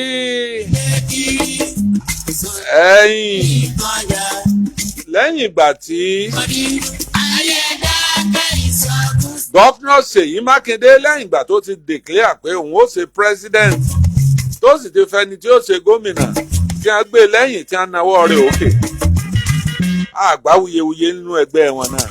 lẹ́yìn ìgbà tí gọ́fúnà Ṣèyí Mákindé lẹ́yìn ìgbà tó ti declare pé òun ó ṣe president tó sì ti fẹ́ni tí ó ṣe gómìnà tí wọ́n gbé lẹ́yìn tí wọ́n nawọ́ rẹ̀ òkè àgbá wuyewuye nínú ẹgbẹ́ wọn náà.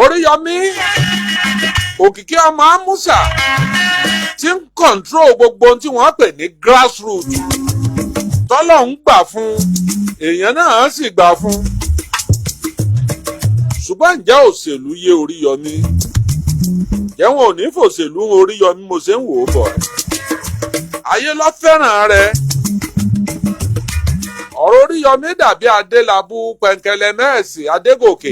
Oríyọmí Òkìkí ọmọ Amúsà tí ń control gbogbo ohun tí wọ́n pè ní grassroots tọ́lọ̀ ń gbà fún èèyàn náà sì gbà fún ṣùgbọ́n ǹjẹ́ òṣèlú yé Oríyọmí ǹjẹ́ wọn ò ní fòṣèlú Oríyọmí mo ṣe ń wò ó bọ̀ ayé ló fẹ́ràn rẹ̀ ọ̀rọ̀ Oríyọmí dàbí Adelabu pẹ̀ǹkẹ̀lẹ̀ mẹ́ẹ̀sì Adégòkè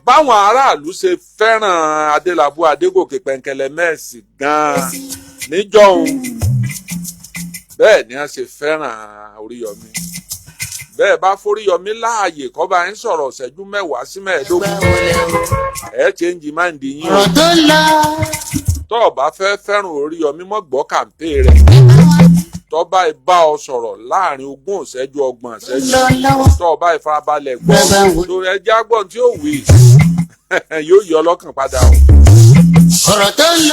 báwọn aráàlú ṣe fẹ́ràn Adelabu Adégòkè pẹ̀ǹkẹ̀lẹ̀ mẹ́ẹ̀sì gan-an níjọ́un bẹ́ẹ̀ ni wọ́n ṣe fẹ́ràn Oríyọmí bẹ́ẹ̀ bá foríyọmí láàyè kó bá ń sọ̀rọ̀ ṣẹ́jú 10 sí 15 ẹ̀ change mind yín o tó o bá fẹ́ fẹ́ràn Oríyọmí mọ́ gbọ́ kàǹpé rẹ̀ tó bá bá ọ sọ̀rọ̀ láàrin 20 ìṣẹ́jú 30 ìṣẹ́jú tó o bá ìfarabalẹ̀ gbọ́ tó ẹjẹ́ agbọ́n tí ó wí yóò yọ ọlọ́kàn padà o.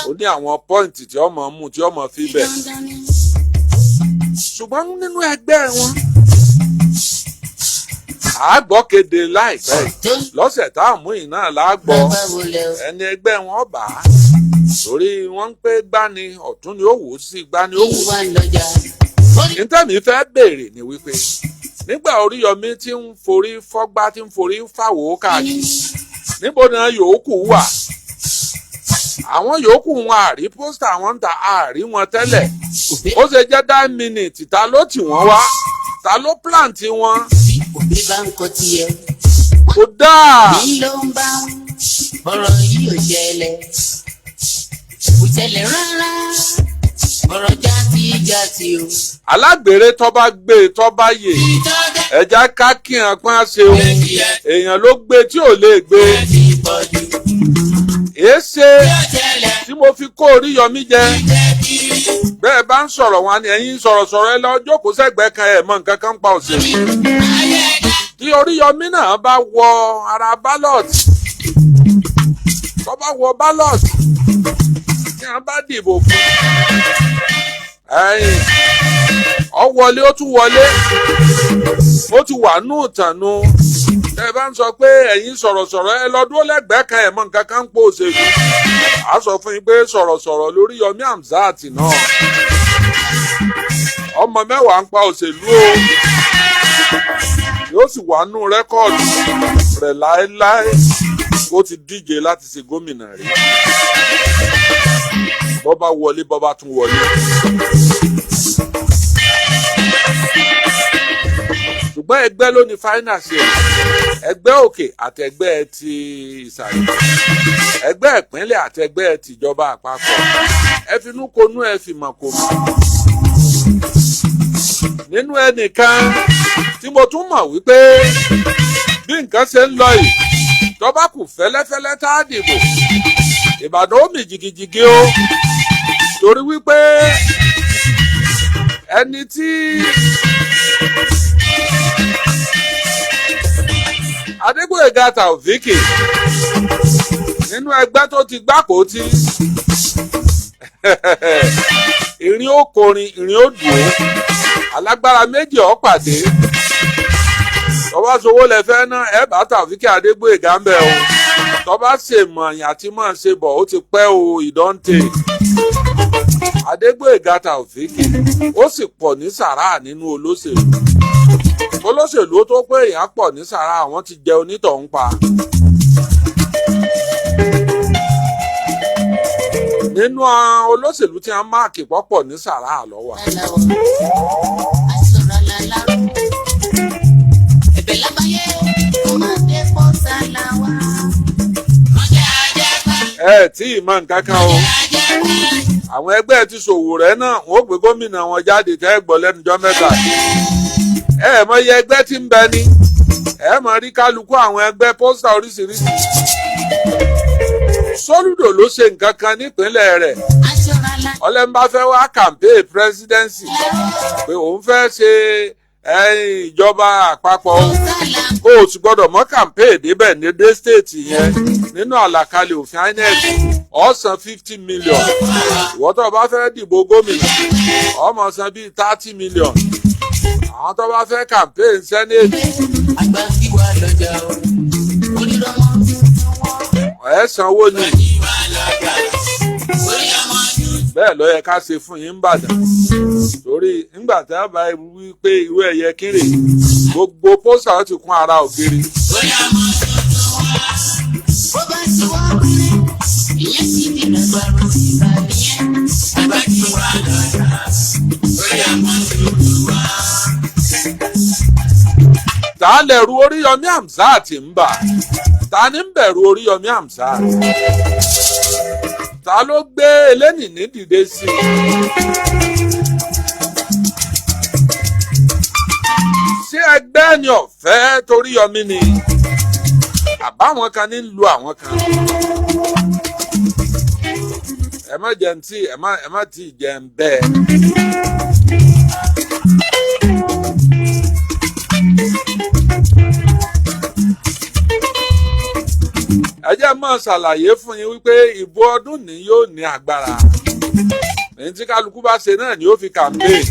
ó ní àwọn pọ́ìntì tí ọmọ mú tí ọmọ fi bẹ̀. ṣùgbọ́n nínú ẹgbẹ́ wọn àgbọ̀ kéde láìpẹ́ lọ́sẹ̀ tá a mú iná lágbọ́ ẹni ẹgbẹ́ wọn bá torí wọ́n ń pé gbani ọ̀tún ni ó wò ó sí gbani ó wò ó. ìtẹ́mi fẹ́ béèrè ni wípé nígbà Oríyọmí tí ń forí fọ́gbá tí ń forí fàwọ́ káàkiri níbo ni yòókù wà àwọn yòókù wọn àrí pósítà wọn ń ta àrí wọn tẹ́lẹ̀ ó ṣe jẹ́ 9 minutes ta ló tì wọ́n wá ta ló plant wọn. òbí bá ń kọ tiẹ̀. kò dáa. mi ló ń bá ọ̀rọ̀ yìí ò ṣẹlẹ̀ kò ṣẹlẹ̀ rárá ọ̀rọ̀ jáde o. alágbèrè tó bá gbé tó bá yè ẹja ká kí hàn pọ́n ṣe o èèyàn ló gbé tí ò lè gbé. èéṣe tí mo fi kó Oríyọmí jẹ bẹ́ẹ̀ bá ń sọ̀rọ̀ wọn ni ẹ̀yin sọ̀rọ̀sọ̀rọ̀ ẹ lọ jókòó sẹ́gbẹ̀ẹ́ kan ẹ̀ mọ̀ nǹkan kan pa òṣèlú. tí Oríyọmí náà bá wọ ara ballot tó bá wọ ballot tí wọ́n bá dìbò fún ẹ̀yìn ó wọlé ó tún wọlé ó ti wà nù tànú ẹ bá ń sọ pé ẹ̀yin sọ̀rọ̀sọ̀rọ̀ ẹ lọ dúró lẹ́gbẹ̀ẹ́ kan ẹ̀ mọ̀ nǹkan kan ń pò òṣèlú a sọ fún yín pé sọ̀rọ̀sọ̀rọ̀ Lóríyọmí Hamzat náà ọmọ 10 ń pa òṣèlú o yóò sì wà nù rẹ́kọ̀dù rẹ̀ láéláé ó ti díje láti ṣe gómìnà rí bọ́ bá wọlé bọ́ bá tún wọlé. ṣùgbọ́n ẹgbẹ́ ló ní finance ẹgbẹ́ òkè àtẹgbẹ́ ti ìsàlẹ̀ ẹgbẹ́ ìpínlẹ̀ àtẹgbẹ́ tìjọba àpapọ̀ ẹ finú konú ẹ fìmọ̀ kò mọ̀ nínú ẹnìkan tí mo tún mọ̀ wípé bí nǹkan ṣe ń lọ yìí tó bá kù fẹ́lẹ́fẹ́lẹ́ tá a dìbò Ìbàdàn ó mì jìgìjìgì o torí wípé ẹni tí Adégbóyèga Taofiki nínú ẹgbẹ́ tó ti gbáko tí ìrìn ó kọrin ìrìn ó dùn ó alágbára méjì ó pàdé tọ́ba sowó lẹ fẹ́ ná ẹ bá Taofiki Adégbóyèga ń bẹ̀ o tọ́ba ṣèmọ̀yàn àti mọ̀ ṣe bọ̀ ó ti pẹ́ o ìdọ́ǹtè Adégbóyèga Taofiki ó sì pọ̀ ní sàrà nínú olóṣèlú ó tó pé èèyàn pọ̀ ní sàrà àwọn ti jẹ onítọ̀hún pa. Nínú olóṣèlú tí wọ́n máàkì pọ̀pọ̀ ní sàrà lọ́wọ́. Tí ìmọ̀ nǹkan kan o àwọn ẹgbẹ́ ti Sowore náà wọ́n gbé gómìnà wọn jáde tẹ́ gbọ́ lẹ́nujọ́ mẹ́ta mọ iye ẹgbẹ́ tí ń bẹ ní mọ rí kálukú àwọn ẹgbẹ́ pósítà oríṣiríṣi Soludo ló ṣe nǹkan kan nípínlẹ̀ rẹ̀ ọlẹ́nbá fẹ́ wá campaign presidency pé òun fẹ́ ṣe ìjọba àpapọ̀ kó o sì gbọ́dọ̀ mọ́ campaign débẹ̀ ní dé state yẹn nínú àlàkalẹ̀ òfin INEC ó san 50 million ìwọ tó bá fẹ́ dìbò gómìnà ó máa san bíi 30 million àwọn tó bá fẹ́ campaign senate ẹ sanwó ni bẹ́ẹ̀ ló yẹ ká ṣe fún yín Ìbàdàn torí nígbà tí a bá wí pé irú ẹ̀yẹ kéré gbogbo pósítà ó ti kún ara ògiri. Ta lẹ̀rù Oríyọmí Hamzat ń bà ta ní ń bẹ̀rù Oríyọmí Hamzat ta ló gbé Elénìní dìde sí i. Ṣé ẹgbẹ́ ni ọ̀fẹ́ Toríyọmí ni àbáwọn kan ní lu àwọn kan. Ẹ má jẹun tí ẹ má tí ì jẹun bẹ́ẹ̀. Ẹ jẹ́ máa ṣàlàyé fún yín wípé ìbò ọdún ní yóò ní agbára. Èyí tí kálukú bá ṣe náà ni ó fi campaign.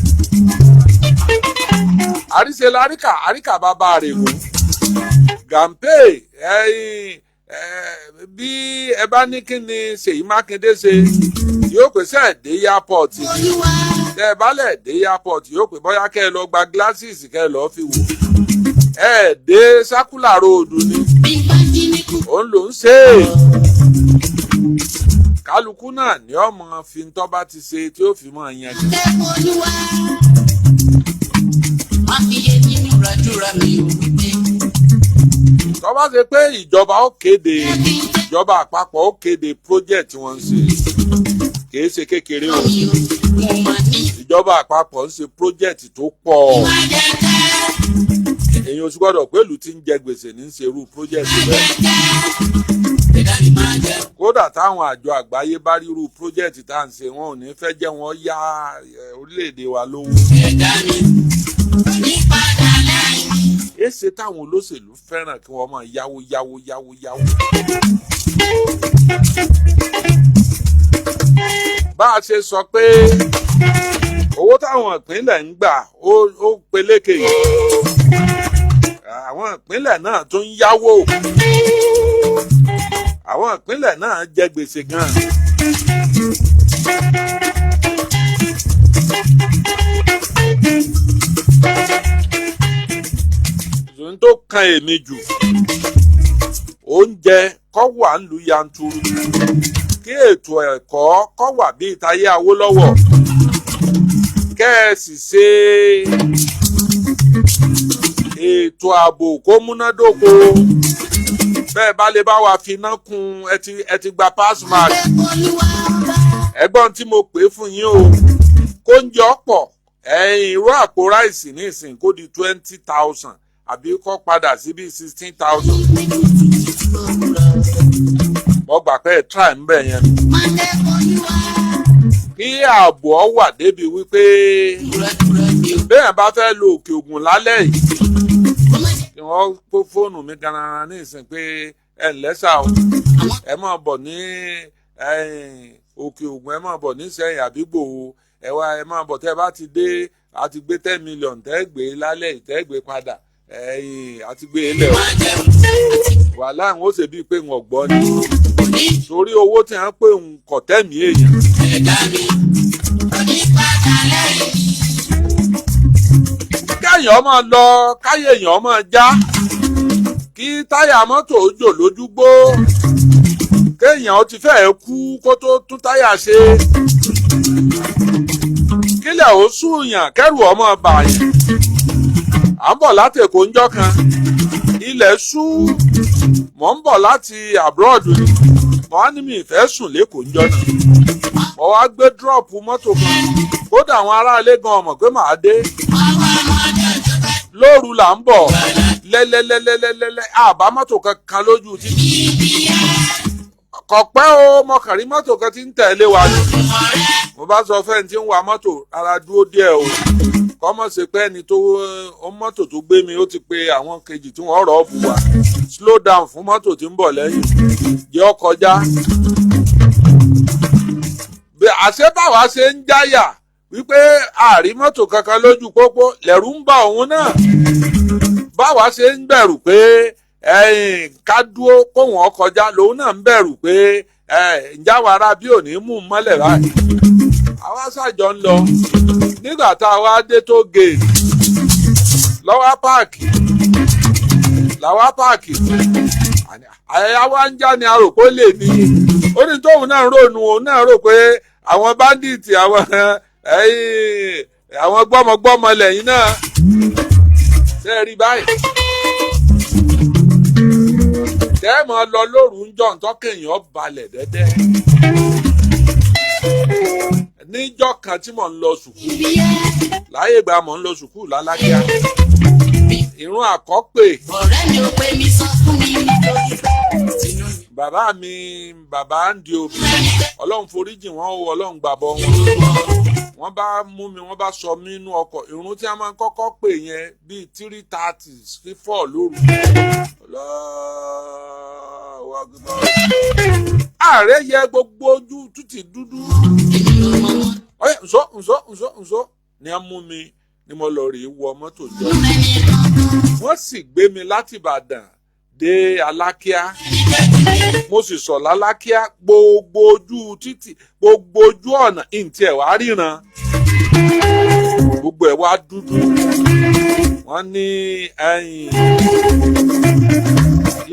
Àríṣe láríkà àríkà bàbá rẹ̀ wò. Campaign bí ẹ bá ní kí ni Ṣèyí Mákindé ṣe yóò pè sẹ́ dé airport. Tẹ́ ẹ bá lẹ̀ dé airport yóò pè bóyá kẹ́ ẹ lọ gba glasses kẹ́ ẹ lọ́ọ́ fi wò. Ẹ dé Circular Road ni. Òun ló ń ṣe é kálukú náà ní ọmọ fi ń tọ́ bá ti ṣe tí ó fi mọ́ yan jù. Tó bá ṣe pé ìjọba ó kéde ìjọba àpapọ̀ ó kéde project wọn ṣe kìí ṣe kékeré o ìjọba àpapọ̀ ń ṣe project tó pọ̀ èyàn oṣù gbọ́dọ̀ pé ìlú tí ń jẹ gbèsè ní í ṣe irú project bẹ́ẹ̀. Kódà táwọn àjọ àgbáyé bá rí irú project tá à ń ṣe wọn ò ní fẹ́ jẹ́ wọn yá orílẹ̀-èdè wa lówó. Èsè táwọn olóṣèlú fẹ́ràn kí wọ́n máa yáwó. Bá a ṣe sọ pé owó táwọn ìpínlẹ̀ ń gbà ó peléke àwọn ìpínlẹ̀ náà tún ń yáwó àwọn ìpínlẹ̀ náà jẹ gbèsè gan. Ohun tó kan èmi jù oúnjẹ kó wà nílùú yanturu kí ètò ẹ̀kọ́ kó wà bí ìtayé Awólọ́wọ̀ kẹ́ ẹ sì ṣe ètò ààbò kó múnádóko bẹ́ẹ̀ bá lè bá wa finá kun ẹ ti gba pass mark ẹ̀gbọ́n tí mo pè fún yín o kó ń jọ pọ̀ irú àpò ráìsì ní ìsìn kó di 20,000 àbí kó padà sí bí 16,000 mo gbà pé try ń bẹ̀ yẹn kí ààbò ọ wà débi wípé bẹ́ẹ̀ bá fẹ́ lo òkè ògùn lálẹ́ yìí kí wọ́n kó fóònù mi gan-an ní ìsìn pé ẹ ǹlẹ́sà o ẹ máa bọ̀ ní òkè ògùn ẹ máa bọ̀ ní Ìṣẹ̀yìn àbí Ìgbòho ẹ máa bọ̀ tẹ́ ẹ bá ti dé àti gbé 10 million tẹ́ gbé lálẹ́ yìí tẹ́ gbé padà àti gbé ilẹ̀ o wàhálà àwọn ó ṣe bíi pé wọn gbọ́ ni torí owó tí wọ́n pè ń kọ̀ tẹ́mi èèyàn. káyọ̀ máa lọ káyọ̀ èèyàn máa já kí táyà mọ́tò jò lójúgbó kéèyàn ti fẹ́ẹ̀ kú kó tó tún táyà ṣe kílẹ̀ ó súnyàn kẹ́rù ọmọ bàyàn à ń bọ̀ láti Èkó ńjọ́ kan ilẹ̀ ṣú mò ń bọ̀ láti abroad ni mo wá ní mi ìfẹ́ sùn lẹ́kọ̀ọ́ ńjọ́ náà mo wá gbé drop mọ́tò kan kódà àwọn aráalé gan ọmọ pé màá dé lóru là ń bọ̀ lẹ́lẹ́lẹ́lẹ́lẹ́lẹ́ àbá mọ́tò kankan lójú títì kọ̀pẹ́ o mọ̀kànrí mọ́tò kan ti ń tẹ̀lé wa ni mo bá sọ fẹ́ni tí ń wa mọ́tò ara dúró díẹ̀ o kọ́mọ̀ ṣe pé ẹni tó mọ́tò tó gbé mi ó ti pe àwọn kejì tí wọ́n rọ̀ ọ́ bù wá slow down fún mọ́tò tí ń bọ̀ lẹ́yìn jẹ́ ó kọjá. àṣé báwa ṣe ń jáyà wípé àrí mọ́tò kankan lójú pópó lẹ̀rù ń bà òun náà báwa ṣe ń bẹ̀rù pé ká dúró kóhùn ó kọjá lòun náà ń bẹ̀rù pé ǹjáwó ara bí ò ní mú un mọ́lẹ̀ báyìí àwa ṣàjọ ń lọ nígbà tá a wá dé tó géètì làwa páàkì àyà wa ń já ni a rò pé ó lè ní ó ní tóun náà rònú òun náà rò pé àwọn báńdíìtì àwọn gbọ́mọgbọ́mọ lẹ́yìn náà ṣe rí báyìí tẹ́ẹ̀mọ́ lọ lóru ń jọ ǹtọ́ kéèyàn balẹ̀ dẹ́dẹ́ níjọ́ kan tí mò ń lọ sùkúù láyé ìgbà mò ń lọ sùkúù lálákíá ìrun àkọ́pè bàbá mi bàbá ń di òbí ọlọ́run foríjì wọn o ọlọ́run gbàbọ̀ wọ́n bá mú mi wọ́n bá sọ mí nínú ọkọ̀ ìrun tí a máa ń kọ́kọ́ pè yẹn bíi 3:30 sí 4 lóru ààrẹ yẹ gbogbo ojú tútì dúdú ǹsọ́ ni a mú mi ni mo lọ rí wọ mọ́tò jọ wọ́n sì gbé mi láti Ìbàdàn dé Alákíá mo sì sọ lálákíá gbogbo ojú títì gbogbo ojú ọ̀nà ìǹtí ẹ̀ wá ríran gbogbo ẹ̀ wá dúdú wọ́n ní ẹ̀yìn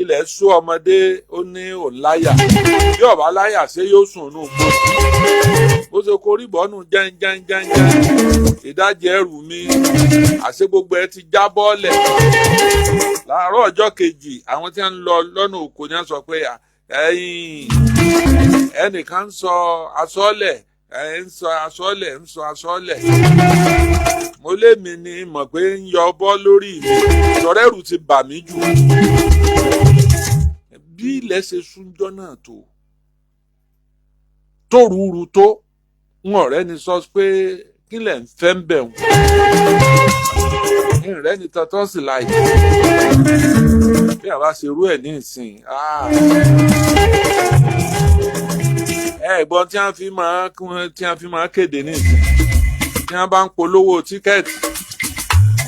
ilẹ̀ sú ọmọdé ó ní òun láyà bí ọ̀bá láyà ṣé yóò sùn nù gbó ó ṣe korí bọ́ọ̀nù jẹ́njẹ́njẹ́njẹ́ ìdájẹ́ ẹrù mi àṣé gbogbo ẹ ti já bọ́ọ̀lẹ̀ láàárọ̀ ọjọ́ kejì àwọn tí wọ́n ń lọ lọ́nà òkò ni wọ́n sọ pé ẹnìkan ń sọ asọ́ọ̀lẹ̀ ń sọ asọ́ọ̀lẹ̀ mo lémi ni mọ̀ pé ń yọ bọ́ lórí mi sọ̀rẹ́rù ti bà mí jù bí ilẹ̀ ṣe súnjọ́ náà tó rúru tó ń ọ̀rẹ́ ni sọ pé kí lẹ̀ ń fẹ́ ń bẹ̀ wọ́n ìrẹ́ ni tọ́tọ́ sì láì bí àwa ṣe rú ẹ̀ ní ìsìn ẹ̀gbọ́n tí wọ́n fi máa kéde ní ìsìn tí wọ́n bá ń polówó tíkẹ́ẹ̀tì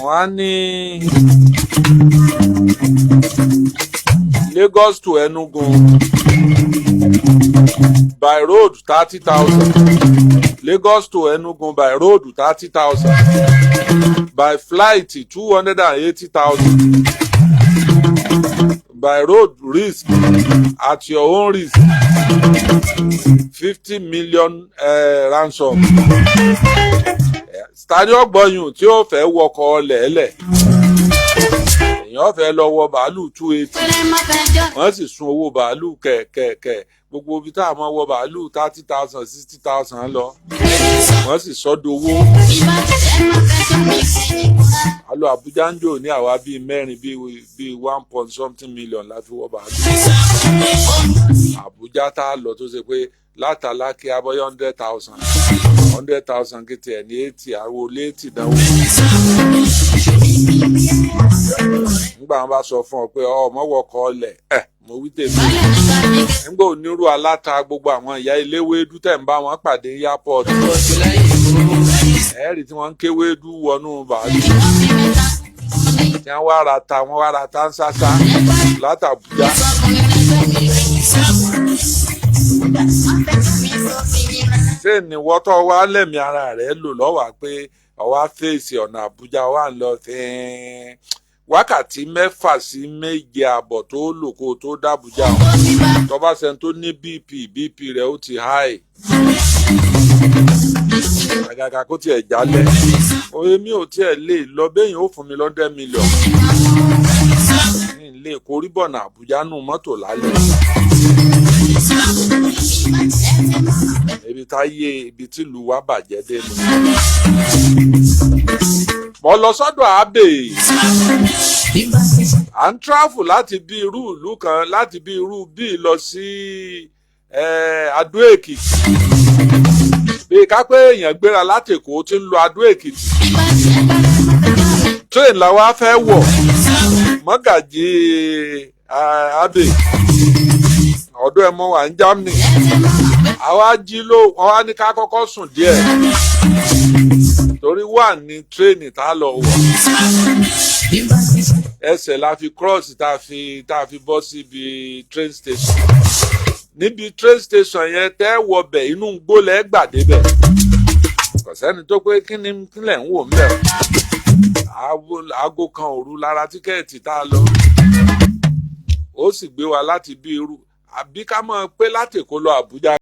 wọ́n á ní Lagos to Enugu by road 30,000 Lagos to Enugu by road 30,000 by flight 280,000 by road risk at your own risk 50 million ransom stadium gbọ̀yùn tí ó fẹ́ wọkọ̀ lẹ́lẹ̀ èèyàn fẹ́ lọ wọ bàálù 280 wọ́n sì sun owó bàálù kẹ̀kẹ̀kẹ̀ gbogbo ibi tá a mọ̀ wọ bàálù 30,000 60,000 lọ wọ́n sì sọ́dọ̀ owó. Alo Abuja ń jò ní àwa bíi mẹ́rin bíi 1 point something million la fi wọ bàálù. Abuja tá a lọ tó ṣe pé látàlá kí abọ́yọ́ 100,000 kìtì ẹ̀ ní 80 àwọn olé 80 dánwò. Nígbà wọn bá sọ fún ọ pé ọmọ wọkọ̀ ọlẹ̀ mo wí tèmi. Nígbà onírú aláta gbogbo àwọn ìyá eléwédú tẹ̀ ń bá wọn pàdé airport. Ẹ̀rí tí wọ́n ń kéwédú wọnú bàálù. Tí wọ́n wá ra ta ń sáṣá látàbújá. Ṣé ni wọ́tọ́ wá lẹ́mìí ara rẹ̀ lò lọ́wọ́ pé ọwá fèsì ọ̀nà Àbújá wà ń lọ wákàtí 6 sí 7 àbọ̀ tó lò kó tó dàbújá tó bá ṣe tó ní BP rẹ̀ ó ti high. Àgàgà kó tiẹ̀ jálẹ̀ èmi ò tiẹ̀ lè lọ bẹ́yìn ó fún mi $100 million lè korí bọ̀nà Àbújá nù mọ́tò lálẹ́. Ibi tí ìlú wa bàjẹ́ dé ni. Mo lọ sọ́dọ̀ Abe. À ń travel láti bí irú ìlú kan láti bí irú bí lọ sí Adó Èkìtì. Bí ká pé èèyàn gbéra láti Èkó tí ń lọ Adó Èkìtì. Train la wá fẹ́ wọ̀. Mọ́gàjí Abe ọ̀dọ̀ ẹ̀ mọ́ wà ní Germany. Àwa jí ló wọ́n wá ní ká kọ́kọ́ sùn díẹ̀ torí wà ní tírẹ́ẹ̀nì tá a lọ wọ̀. Ẹsẹ̀ la fi cross tá a fi bọ́ síbi train station. Níbi train station yẹn tẹ́ wọbẹ̀ inú gbólẹ̀ gbàdébẹ̀. Kò sẹ́ni tó pé kílẹ̀ ń wò mẹ́ aago kan òru lára tíkẹ́ẹ̀tì tá a lọ. Ó sì gbé wa láti bí irú àbí ká mọ̀ pé láti Èkó lọ Àbújá.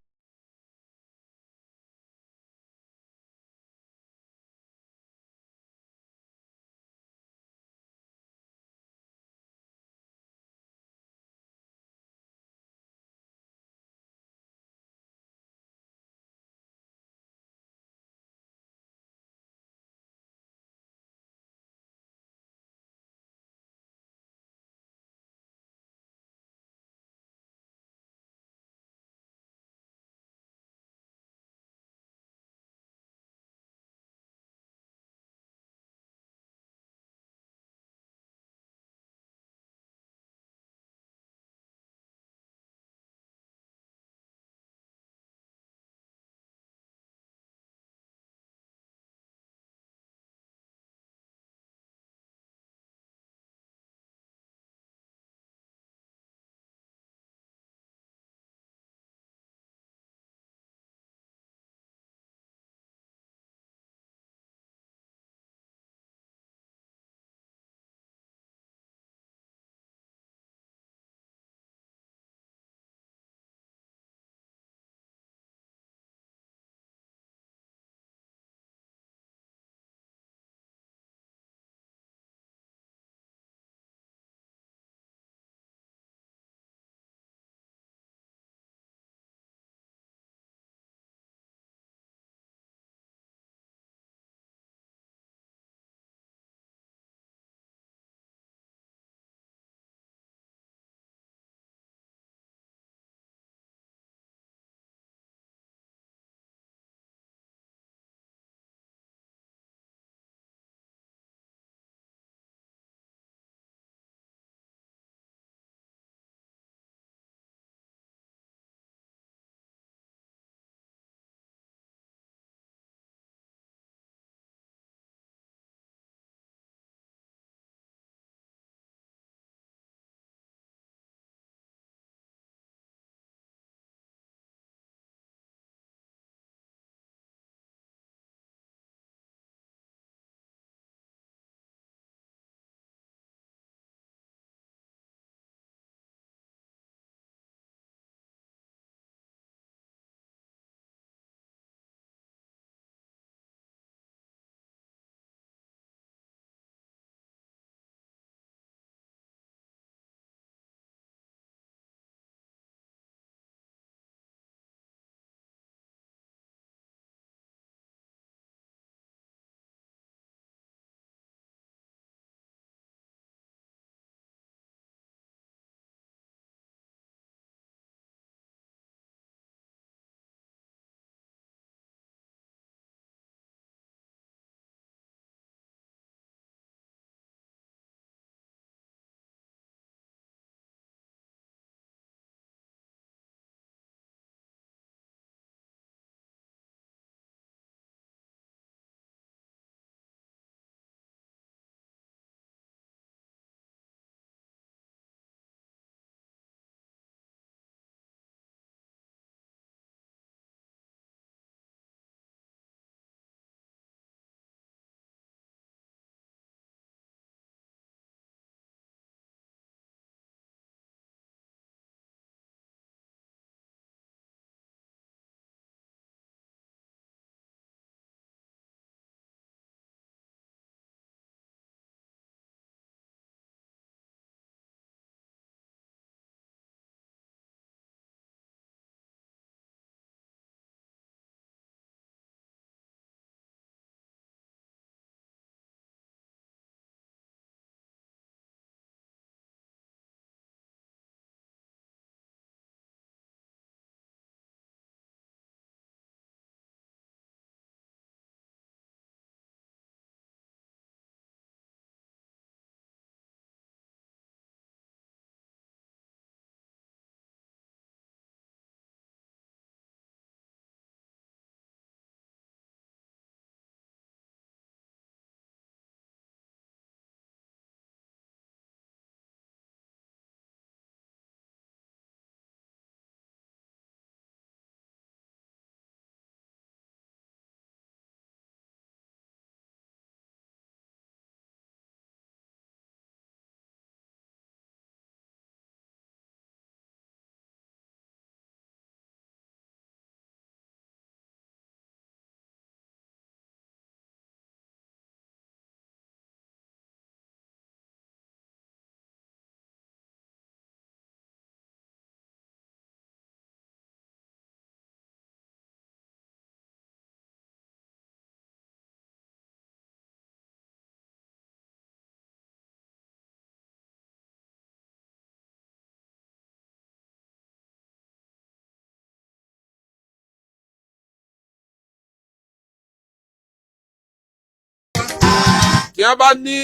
tí wọ́n bá ní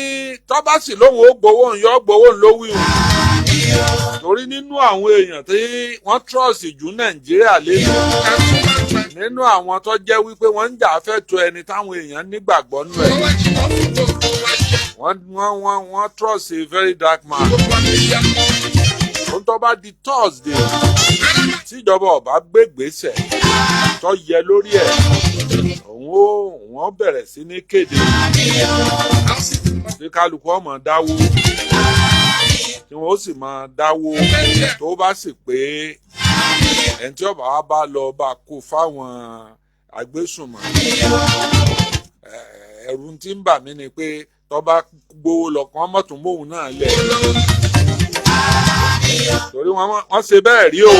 tọ́ bá sì lóhùn ó gbowó ń yọ gbowó ń lówí o. torí nínú àwọn èèyàn tí wọ́n trọ́ọ̀sì jù Nàìjíríà lẹ́nu nínú àwọn tó jẹ́ wípé wọ́n ń jà fẹ́tọ̀ ẹni táwọn èèyàn nígbàgbọ́ nù ẹ̀ wọ́n trọ́ọ̀sì a very dark man. ohun tó bá di Thursday tíjọba ọba gbégbèsè tó yẹ lórí ẹ̀ wọ́n bẹ̀rẹ̀ sí ní kéde tí kálukú ọmọ dáwó tí wọ́n ó sì máa dáwó tó bá sì pé ẹni tí ọba wa bá lọ bá kó fáwọn agbésùnmọ̀ ẹ̀rù tí ń bà mí ni pé tó bá gbowó lọ́kàn mọ́tò móhùn náà lẹ̀ torí wọ́n ṣe bẹ́ẹ̀ rí o.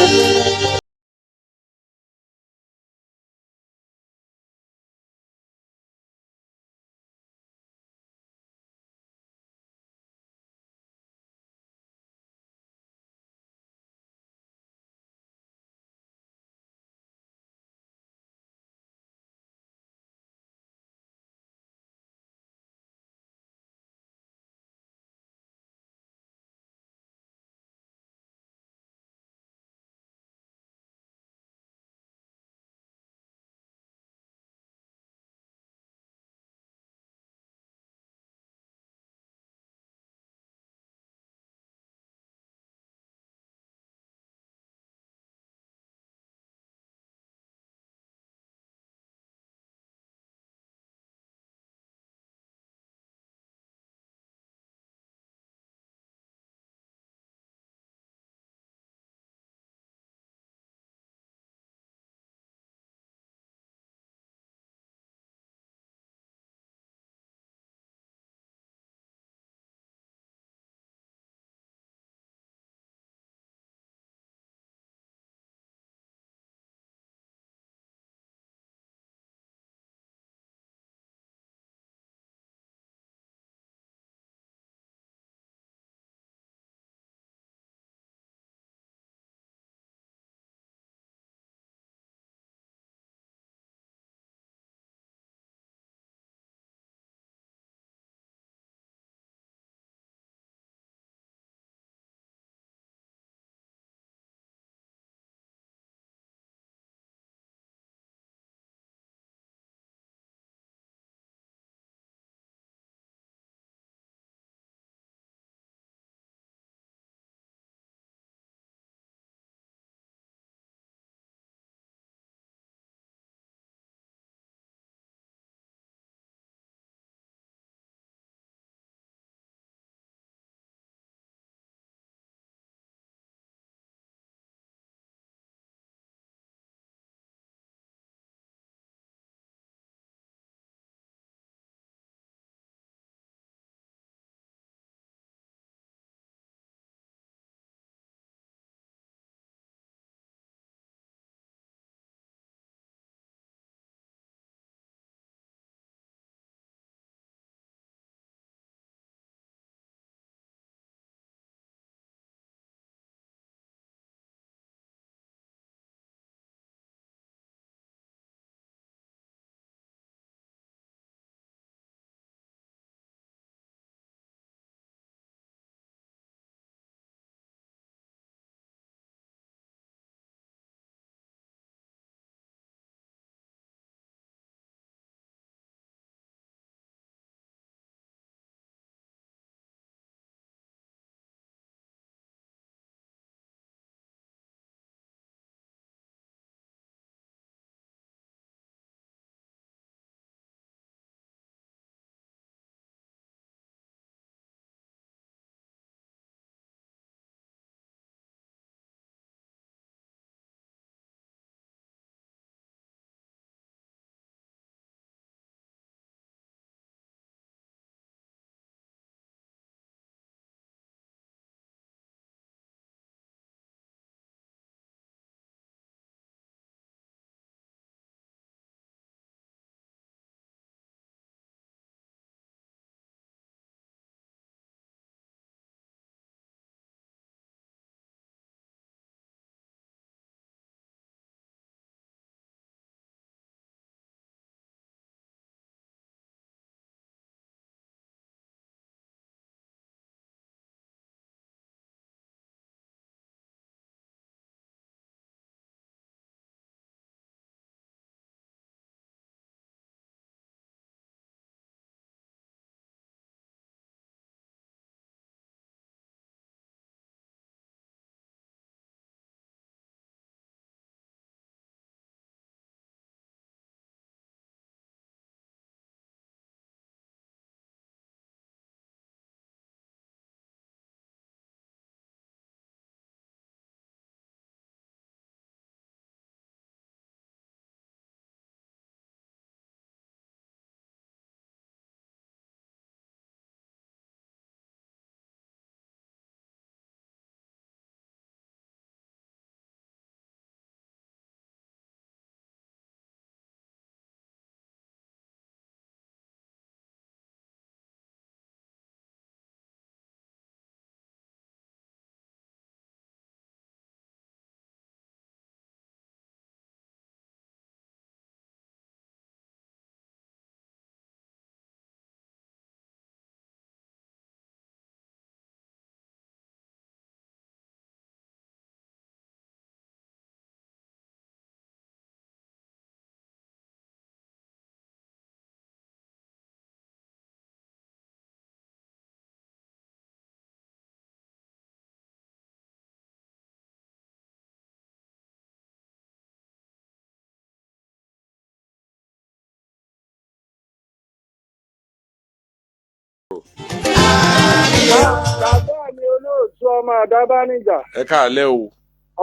Bàbá mi olóòtú ọmọ àdábánijà. Ẹ káàlẹ́ o.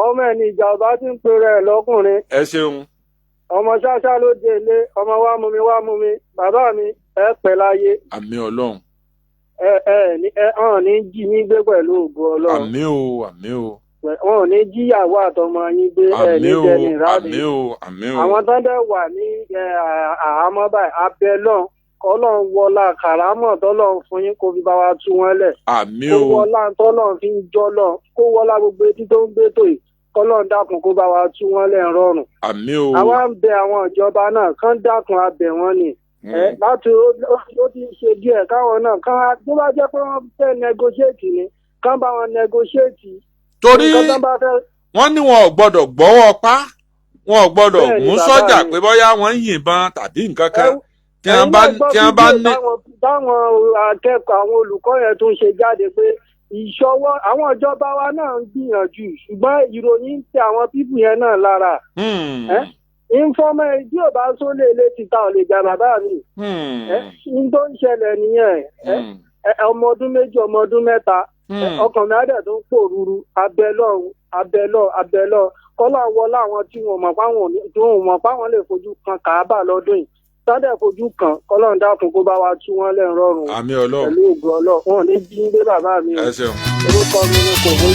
Ọmọ ẹni ìjà ọba ti ń pèrè ẹ̀ lọ́kùnrin. Ẹ ṣeun. Ọmọ ṣáṣá ló dé ilé, ọmọ wá mú mi. Bàbá mi ẹ pẹ́ láyé. Àmín Ọlọ́run. Hàn ní jí yín gbé pẹ̀lú ògo Ọlọ́run. Àmín o, àmín o. Wọn ò ní jíyàwó àtọmọ yín gbé ẹ̀ ní jẹni ìráàdì. Àmín o, àmín o. Àwọn tó ń dẹ̀ wà ní àhámọ́ báyìí, abẹ́ lọ́n. Kọ́lọ́n wọlá kàrámọ̀ tọ́lọ́n fún yín kó fi bá wa tú wọn lẹ̀. Àmín o. Kó wọlá tọ́lọ́n fi ń jọ́ lọ́n. Kó wọlá gbogbo etí tó ń gbé tò yìí. Kọ́lọ́n dákun kó bá wa tú wọn lẹ̀ rọrùn. Àmín o. Àwa ń bẹ àwọn ìjọba náà kán dákun abẹ̀ wọn ni. Láti ó ti ṣe díẹ̀ káwọn náà kán tó bá jẹ́ pé wọ́n fẹ́ negotiate ni kán bá wọn negotiate. Torí wọ́n ní wọn ò gbọ́dọ̀ gbọ́wọ́ pa, wọn ò gbọ́dọ̀ mú sọ́jà pé bóyá wọ́n ń yìnbọn tàbí nǹkan kan. Tí wọ́n bá ní. Táwọn akẹ́kọ̀ọ́ àwọn olùkọ́ yẹn tó ń ṣe jáde pé ìṣọwọ́ àwọn ìjọba wa náà ń gbìyànjú ṣùgbọ́n ìròyìn ń tẹ àwọn pípù yẹn náà lára. Ìfọ́mọ́ tí ò bá sólè létí ta ò lè jà bàbá mi. Ní tó ń ṣẹlẹ̀ nìyẹn. Ọmọ ọdún méjì ọmọ ọdún mẹ́ta ọkàn mi á dẹ̀ tó ń pòrúurú abẹ́lọ́ kọ́lá wọlé àwọn tí wọn mọ̀ páwọn lè fojú kan kàábà lọ́dún yìí. Sádẹ̀ fojú kan kọ́lọ́n dákun kó bá wa tú wọn lẹ́nu rọrùn. Àmín Ọlọ́run. Pẹ̀lú ògùn Ọlọ́run. Wọn ò ní jí ń gbé bàbá mi. Ẹ ṣeun. Orúkọ mi ni kò mú.